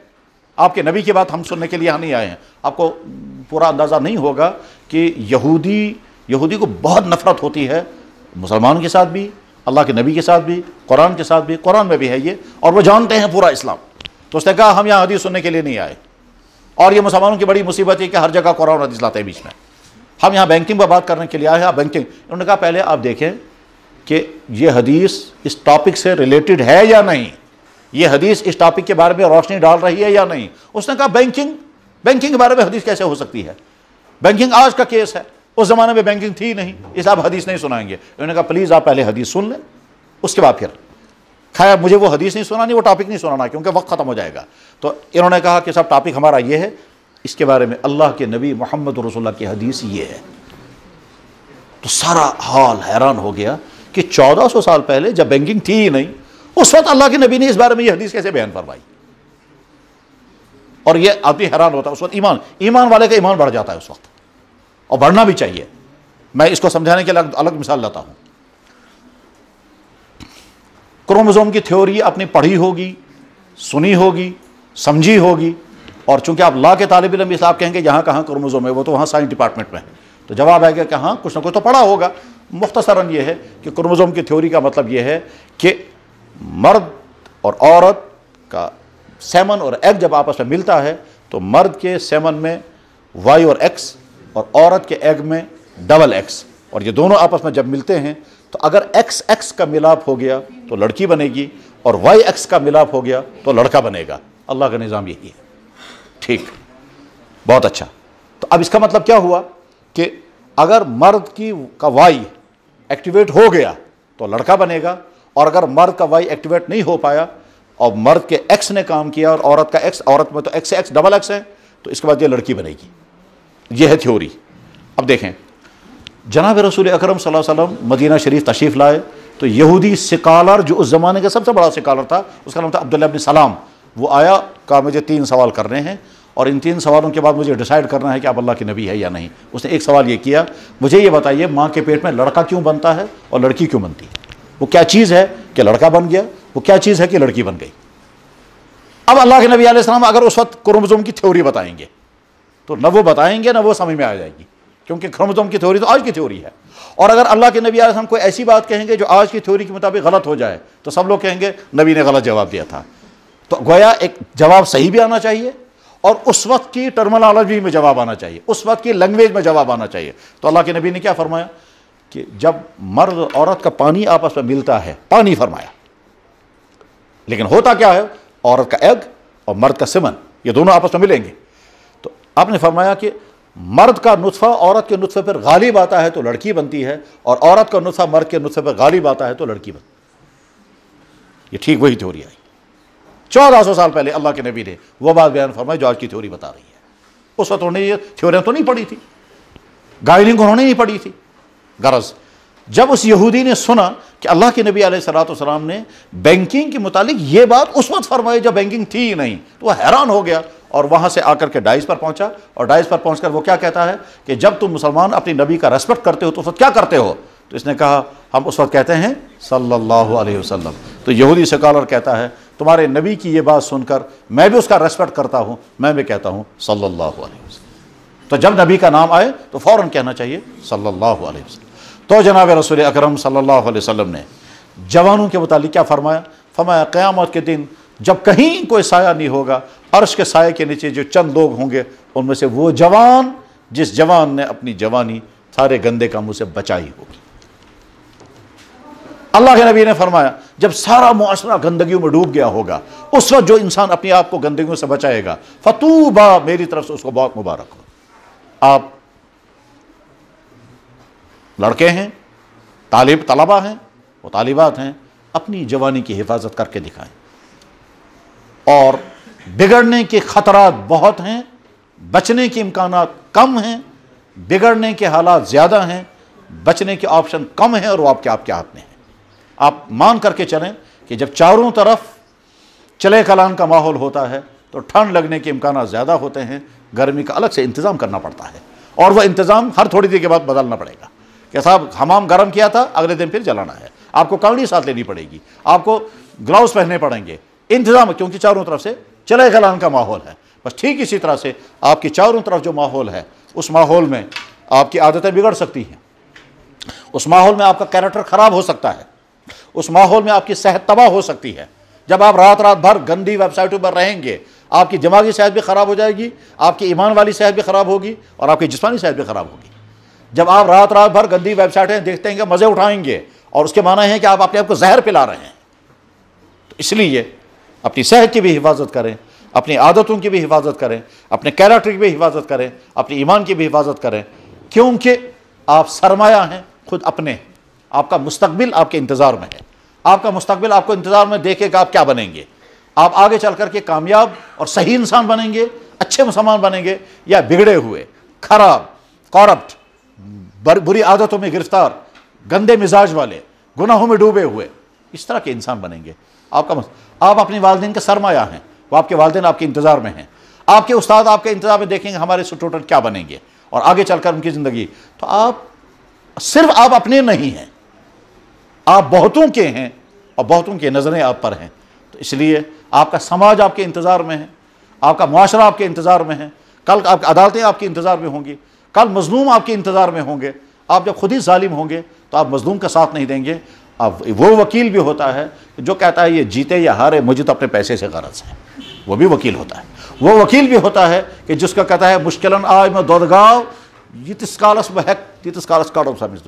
آپ کے نبی کی بات ہم سننے کے لیے یہاں نہیں آئے ہیں۔ آپ کو پورا اندازہ نہیں ہوگا کہ یہودی کو بہت نفرت ہوتی ہے مسلمانوں کے ساتھ بھی، اللہ کے نبی کے ساتھ بھی، قرآن کے ساتھ بھی، قرآن میں بھی ہے یہ، اور وہ جانتے ہیں پورا اسلام۔ تو اس نے کہا ہم یہاں حدیث سننے کے لیے نہیں آئے، اور یہ مسلمانوں کی بڑی مصیبت ہے کہ ہر جگہ قرآن اور حدیث لاتے ہیں بیچ میں، ہم یہاں بینکنگ پر بات کرنے کے لیے آئے ہیں، بینکنگ۔ انہوں نے کہا پہلے آپ دیکھیں کہ یہ حدیث اس ٹاپک سے ریلیٹڈ ہے یا نہیں، یہ حدیث اس ٹاپک کے بارے میں روشنی ڈال رہی ہے یا نہیں۔ اس نے کہا بینکنگ کے بارے میں حدیث کیسے ہو سکتی ہے، بینکنگ آج کا کیس ہے، اس زمانے میں بینکنگ تھی نہیں، اس آپ حدیث نہیں سنائیں گے۔ انہوں نے کہا پلیز آپ پہلے حدیث سن لیں، اس کے بعد پھر۔ خیر، مجھے وہ حدیث نہیں سنانی، وہ ٹاپک نہیں سنانا، کیونکہ وقت ختم ہو جائے گا۔ تو انہوں نے کہا کہ صاحب ٹاپک ہمارا یہ ہے، اس کے بارے میں اللہ کے نبی محمد رسول اللہ کی حدیث یہ ہے۔ تو سارا حال حیران ہو گیا کہ 1400 سال پہلے جب بینکنگ تھی ہی نہیں، اس وقت اللہ کے نبی نے اس بارے میں یہ حدیث کیسے بیان فرمائی؟ اور یہ آدمی حیران ہوتا ہے اس وقت، ایمان والے کا ایمان بڑھ جاتا ہے اس وقت، اور بڑھنا بھی چاہیے۔ میں اس کو سمجھانے کے لیے الگ مثال لاتا ہوں۔ کروموزوم کی تھیوری اپنی پڑھی ہوگی، سنی ہوگی، سمجھی ہوگی، اور چونکہ آپ لا کے طالب علم، اس آپ کہیں گے یہاں کہاں کروموزوم ہے، وہ تو وہاں سائنس ڈپارٹمنٹ میں ہے، تو جواب آئے گا کہ ہاں کچھ نہ کچھ تو پڑھا ہوگا۔ مختصراً یہ ہے کہ کروموزوم کی تھیوری کا مطلب یہ ہے کہ مرد اور عورت کا سیمن اور ایگ جب آپس میں ملتا ہے تو مرد کے سیمن میں وائی اور ایکس، اور عورت کے ایگ میں ڈبل ایکس، اور یہ دونوں آپس میں جب ملتے ہیں تو اگر ایکس ایکس کا ملاپ ہو گیا تو لڑکی بنے گی، اور وائی ایکس کا ملاپ ہو گیا تو لڑکا بنے گا۔ اللہ کا نظام یہی ہے۔ ٹھیک، بہت اچھا۔ تو اب اس کا مطلب کیا ہوا کہ اگر مرد کا وائی ایکٹیویٹ ہو گیا تو لڑکا بنے گا، اور اگر مرد کا وائی ایکٹیویٹ نہیں ہو پایا اور مرد کے ایکس نے کام کیا اور عورت کا ایکس، عورت میں تو ایکس سے ایکس ڈبل ایکس ہے، تو اس کے بعد یہ لڑکی بنے گی۔ یہ ہے تھیوری۔ اب دیکھیں، جناب رسول اکرم صلی اللہ علیہ وسلم مدینہ شریف تشریف لائے تو یہودی سکالر جو اس زمانے کا سب سے بڑا سکالر تھا، اس کا نام تھا عبداللہ ابن سلام، وہ آیا، کہا مجھے 3 سوال کرنے ہیں، اور ان 3 سوالوں کے بعد مجھے ڈیسائیڈ کرنا ہے کہ آپ اللہ کے نبی ہے یا نہیں۔ اس نے ایک سوال یہ کیا، مجھے یہ بتائیے ماں کے پیٹ میں لڑکا کیوں بنتا ہے اور لڑکی کیوں بنتی ہے؟ وہ کیا چیز ہے کہ لڑکا بن گیا، وہ کیا چیز ہے کہ لڑکی بن گئی؟ اب اللہ کے نبی علیہ السلام اگر اس وقت کروموزوم کی تھیوری بتائیں گے تو نہ وہ بتائیں گے نہ وہ سمجھ میں آ جائے گی، کیونکہ کروموزوم کی تھیوری تو آج کی تھیوری ہے۔ اور اگر اللہ کے نبی علیہ السلام کوئی ایسی بات کہیں گے جو آج کی تھیوری کے مطابق غلط ہو جائے تو سب لوگ کہیں گے نبی نے غلط جواب دیا تھا۔ تو گویا ایک جواب صحیح بھی آنا چاہیے، اور اس وقت کی ٹرمنالوجی میں جواب آنا چاہیے، اس وقت کی لینگویج میں جواب آنا چاہیے۔ تو اللہ کے نبی نے کیا فرمایا کہ جب مرد اور عورت کا پانی آپس میں ملتا ہے، پانی فرمایا، لیکن ہوتا کیا ہے، عورت کا ایگ اور مرد کا سیمن، یہ دونوں آپس میں ملیں گے، تو آپ نے فرمایا کہ مرد کا نطفہ عورت کے نطفے پر غالب آتا ہے تو لڑکی بنتی ہے، اور عورت کا نطفہ مرد کے نطفے پر غالب آتا ہے تو لڑکی بنتی ہے۔ یہ ٹھیک وہی تھیوری آئی 1400 سال پہلے اللہ کے نبی نے وہ بات بیان فرمائی جو آج کی تھیوری بتا رہی ہے۔ اس وقت انہوں نے یہ تھیوریاں تو نہیں پڑھی تھی، گائننگ انہوں نے نہیں پڑھی تھی، غرض جب اس یہودی نے سنا کہ اللہ کے نبی علیہ الصلوۃ والسلام نے بینکنگ کے متعلق یہ بات اس وقت فرمائی جب بینکنگ تھی ہی نہیں، تو وہ حیران ہو گیا اور وہاں سے آ کر کے ڈائس پر پہنچا، اور ڈائس پر پہنچ کر وہ کیا کہتا ہے کہ جب تم مسلمان اپنی نبی کا ریسپیکٹ کرتے ہو تو اس وقت کیا کرتے ہو؟ تو اس نے کہا ہم اس وقت کہتے ہیں صلی اللہ علیہ وسلم۔ تو یہودی سکالر کہتا ہے تمہارے نبی کی یہ بات سن کر میں بھی اس کا ریسپیکٹ کرتا ہوں، میں بھی کہتا ہوں صلی اللہ علیہ وسلم۔ تو جب نبی کا نام آئے تو فوراً کہنا چاہیے صلی اللہ علیہ وسلم۔ تو جناب رسول اکرم صلی اللہ علیہ وسلم نے جوانوں کے متعلق کیا فرمایا؟ فرمایا قیامت کے دن جب کہیں کوئی سایہ نہیں ہوگا، عرش کے سائے کے نیچے جو چند لوگ ہوں گے ان میں سے وہ جوان جس جوان نے اپنی جوانی سارے گندے کاموں سے بچائی ہوگی۔ اللہ کے نبی نے فرمایا جب سارا معاشرہ گندگیوں میں ڈوب گیا ہوگا اس وقت جو انسان اپنے آپ کو گندگیوں سے بچائے گا فطوبا، میری طرف سے اس کو بہت مبارک ہو۔ آپ لڑکے ہیں، طلبہ ہیں، وہ طالبات ہیں، اپنی جوانی کی حفاظت کر کے دکھائیں۔ اور بگڑنے کے خطرات بہت ہیں، بچنے کے امکانات کم ہیں، بگڑنے کے حالات زیادہ ہیں، بچنے کے آپشن کم ہیں، اور وہ آپ کے ہاتھ میں ہیں۔ آپ مان کر کے چلیں کہ جب چاروں طرف چلے کلان کا ماحول ہوتا ہے تو ٹھنڈ لگنے کے امکانات زیادہ ہوتے ہیں، گرمی کا الگ سے انتظام کرنا پڑتا ہے، اور وہ انتظام ہر تھوڑی دیر کے بعد بدلنا پڑے گا کہ صاحب حمام گرم کیا تھا اگلے دن پھر جلانا ہے، آپ کو کانگڑی ساتھ لینی پڑے گی، آپ کو گلاؤز پہننے پڑیں گے، انتظام، کیونکہ چاروں طرف سے چلے کلان کا ماحول ہے۔ بس ٹھیک اسی طرح سے آپ کی چاروں طرف جو ماحول ہے اس ماحول میں آپ کی عادتیں بگڑ سکتی ہیں، اس ماحول میں آپ کا کیریکٹر خراب ہو سکتا ہے، اس ماحول میں آپ کی صحت تباہ ہو سکتی ہے۔ جب آپ رات بھر گندی ویب سائٹوں پر رہیں گے آپ کی دماغی صحت بھی خراب ہو جائے گی، آپ کی ایمان والی صحت بھی خراب ہوگی، اور آپ کی جسمانی صحت بھی خراب ہوگی۔ جب آپ رات بھر گندی ویب سائٹیں دیکھتے ہیں کہ مزے اٹھائیں گے، اور اس کے معنی ہے کہ آپ اپنے آپ کو زہر پلا رہے ہیں۔ تو اس لیے اپنی صحت کی بھی حفاظت کریں، اپنی عادتوں کی بھی حفاظت کریں، اپنے کیریکٹر کی بھی حفاظت کریں، اپنی ایمان کی بھی حفاظت کریں، کیونکہ آپ سرمایہ ہیں خود اپنے، آپ کا مستقبل آپ کے انتظار میں ہے، آپ کا مستقبل آپ کو انتظار میں دیکھے گا آپ کیا بنیں گے، آپ آگے چل کر کے کامیاب اور صحیح انسان بنیں گے، اچھے مسلمان بنیں گے، یا بگڑے ہوئے، خراب، کورپٹ، بری عادتوں میں گرفتار، گندے مزاج والے، گناہوں میں ڈوبے ہوئے، اس طرح کے انسان بنیں گے۔ آپ اپنے والدین کا سرمایہ ہیں، وہ آپ کے والدین آپ کے انتظار میں ہیں، آپ کے استاد آپ کے انتظار میں دیکھیں گے ہمارے اسٹوڈنٹ کیا بنیں گے، اور آگے چل کر ان کی زندگی۔ تو آپ صرف آپ اپنے نہیں ہیں، آپ بہتوں کے ہیں، اور بہتوں کی نظریں آپ پر ہیں۔ تو اس لیے آپ کا سماج آپ کے انتظار میں ہے، آپ کا معاشرہ آپ کے انتظار میں ہے، کل آپ کی عدالتیں آپ کے انتظار میں ہوں گی، کل مظلوم آپ کے انتظار میں ہوں گے۔ آپ جب خود ہی ظالم ہوں گے تو آپ مظلوم کا ساتھ نہیں دیں گے۔ اب وہ وکیل بھی ہوتا ہے جو کہتا ہے یہ جیتے یا ہارے مجھے تو اپنے پیسے سے غرض ہے، وہ بھی وکیل ہوتا ہے۔ وہ وکیل بھی ہوتا ہے کہ جس کا کہتا ہے مشکلن آج میں دودھ گاؤ یتس کالس بہک تیتس کالس کاڑوں سمجھ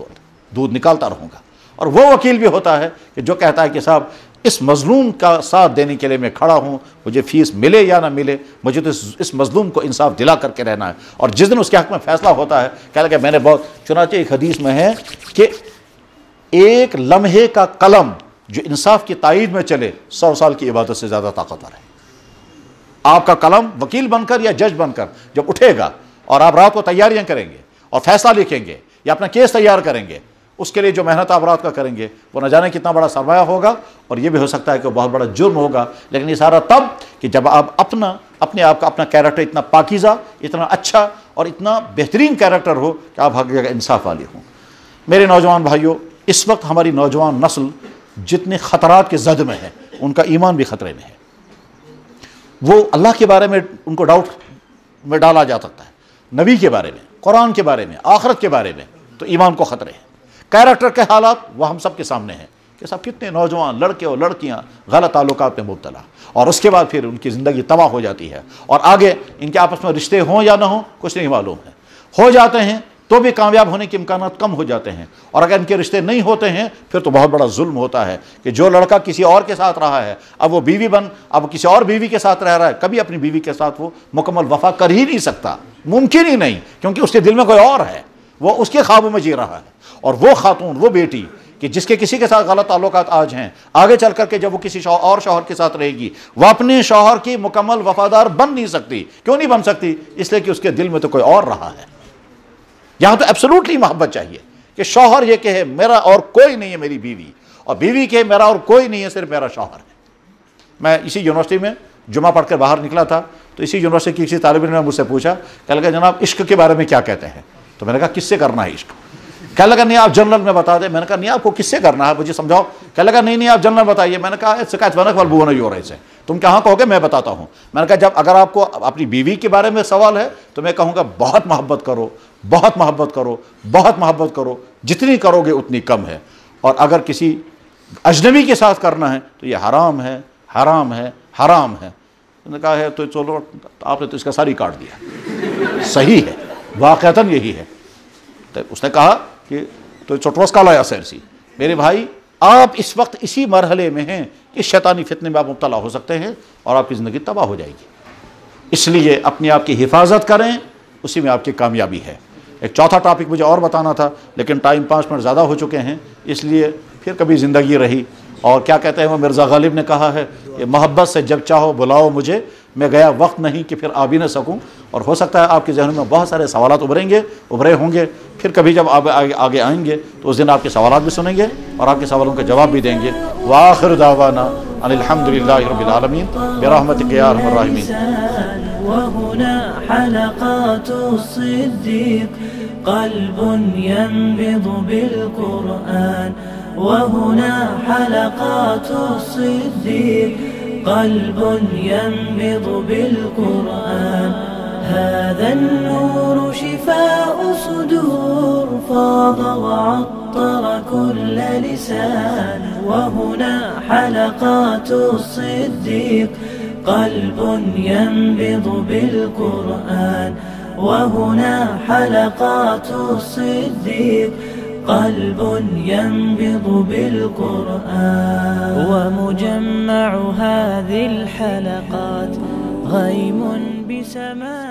دودھ نکالتا رہوں گا۔ اور وہ وکیل بھی ہوتا ہے کہ جو کہتا ہے کہ صاحب اس مظلوم کا ساتھ دینے کے لیے میں کھڑا ہوں، مجھے فیس ملے یا نہ ملے، مجھے تو اس مظلوم کو انصاف دلا کر کے رہنا ہے۔ اور جس دن اس کے حق میں فیصلہ ہوتا ہے کہہ کہ میں نے بہت، چنانچہ ایک حدیث میں ہے کہ ایک لمحے کا قلم جو انصاف کی تائید میں چلے 100 سال کی عبادت سے زیادہ طاقتور ہے۔ آپ کا قلم وکیل بن کر یا جج بن کر جب اٹھے گا اور آپ رات کو تیاریاں کریں گے اور فیصلہ لکھیں گے یا اپنا کیس تیار کریں گے، اس کے لیے جو محنت آپ رات کا کریں گے وہ نہ جانے کتنا بڑا سرمایہ ہوگا، اور یہ بھی ہو سکتا ہے کہ بہت بڑا جرم ہوگا، لیکن یہ سارا تب کہ جب آپ اپنے آپ کا اپنا کیریکٹر اتنا پاکیزہ، اتنا اچھا اور اتنا بہترین کیریکٹر ہو کہ آپ ہر جگہ انصاف والے ہوں۔ میرے نوجوان بھائیوں، اس وقت ہماری نوجوان نسل جتنے خطرات کے زد میں ہے ان کا ایمان بھی خطرے میں ہے۔ وہ اللہ کے بارے میں ان کو ڈاؤٹ میں ڈالا جا سکتا ہے، نبی کے بارے میں، قرآن کے بارے میں، آخرت کے بارے میں، تو ایمان کو خطرے ہیں۔ کیریکٹر کے حالات وہ ہم سب کے سامنے ہیں کہ صاحب کتنے نوجوان لڑکے اور لڑکیاں غلط تعلقات میں مبتلا، اور اس کے بعد پھر ان کی زندگی تباہ ہو جاتی ہے، اور آگے ان کے آپس میں رشتے ہوں یا نہ ہوں کچھ نہیں معلوم ہے، ہو جاتے ہیں تو بھی کامیاب ہونے کے امکانات کم ہو جاتے ہیں، اور اگر ان کے رشتے نہیں ہوتے ہیں پھر تو بہت بڑا ظلم ہوتا ہے کہ جو لڑکا کسی اور کے ساتھ رہا ہے اب وہ اب کسی اور بیوی کے ساتھ رہ رہا ہے، کبھی اپنی بیوی کے ساتھ وہ مکمل وفا کر ہی نہیں سکتا، ممکن ہی نہیں، کیونکہ اس کے دل میں کوئی اور ہے، وہ اس کے خوابوں میں جی رہا ہے۔ اور وہ خاتون، وہ بیٹی کہ جس کے کسی کے ساتھ غلط تعلقات آج ہیں، آگے چل کر کے جب وہ کسی اور شوہر کے ساتھ رہے گی وہ اپنے شوہر کی مکمل وفادار بن نہیں سکتی۔ کیوں نہیں بن سکتی؟ اس لیے کہ اس کے دل میں تو کوئی اور رہا ہے۔ یہاں تو ایبسولوٹلی محبت چاہیے کہ شوہر یہ کہے میرا اور کوئی نہیں ہے میری بیوی، اور بیوی کہے میرا اور کوئی نہیں ہے صرف میرا شوہر ہے۔ میں اسی یونیورسٹی میں جمعہ پڑھ کر باہر نکلا تھا تو اسی یونیورسٹی کی کسی طالب علم نے مجھ سے پوچھا، کہنے لگا جناب عشق کے بارے میں کیا کہتے ہیں؟ تو میں نے کہا کس سے کرنا ہے عشق؟ کہنے لگا نہیں آپ جنرل میں بتا دیں۔ میں نے کہا نہیں آپ کو کس سے کرنا ہے مجھے سمجھاؤ۔ کہنے لگا نہیں آپ جنرل بتائیے۔ میں نے کہا تم کہاں کہو گے میں بتاتا ہوں۔ میں نے کہا جب اگر آپ کو اپنی بیوی کے بارے میں سوال ہے تو میں کہوں گا بہت محبت کرو، بہت محبت کرو، بہت محبت کرو، جتنی کرو گے اتنی کم ہے، اور اگر کسی اجنبی کے ساتھ کرنا ہے تو یہ حرام ہے، حرام ہے، حرام ہے۔ میں نے کہا ہے تو چلو آپ نے تو اس کا ساری کاٹ دیا، صحیح ہے، واقعتاً یہی ہے۔ تو اس نے کہا کہ تو چٹوس کا لایا سیرسی۔ میرے بھائی آپ اس وقت اسی مرحلے میں ہیں کہ شیطانی فتنے میں آپ مبتلا ہو سکتے ہیں اور آپ کی زندگی تباہ ہو جائے گی، اس لیے اپنے آپ کی حفاظت کریں، اسی میں آپ کی کامیابی ہے۔ ایک چوتھا ٹاپک مجھے اور بتانا تھا لیکن ٹائم 5 منٹ زیادہ ہو چکے ہیں، اس لیے پھر کبھی زندگی رہی۔ اور کیا کہتے ہیں وہ مرزا غالب نے کہا ہے کہ محبت سے جب چاہو بلاؤ مجھے، میں گیا وقت نہیں کہ پھر آ بھی نہ سکوں۔ اور ہو سکتا ہے آپ کے ذہن میں بہت سارے سوالات ابھرے ہوں گے، پھر کبھی جب آپ آگے آئیں گے تو اس دن آپ کے سوالات بھی سنیں گے اور آپ کے سوالوں کا جواب بھی دیں گے۔ وآخر دعوانا ان الحمدللہ رب العالمین برحمتک یا ارحم الراحمین۔ وهنا حلقات الصديق قلب ينبض بالقرآن، وهنا حلقات الصديق قلب ينبض بالقرآن، هذا النور شفاء صدور فاض وعطر كل لسان، وهنا حلقات الصديق قلب ينبض بالقرآن، وهنا حلقات الصديق قلب ينبض بالقرآن، ومجمع هذه الحلقات غيم بسماء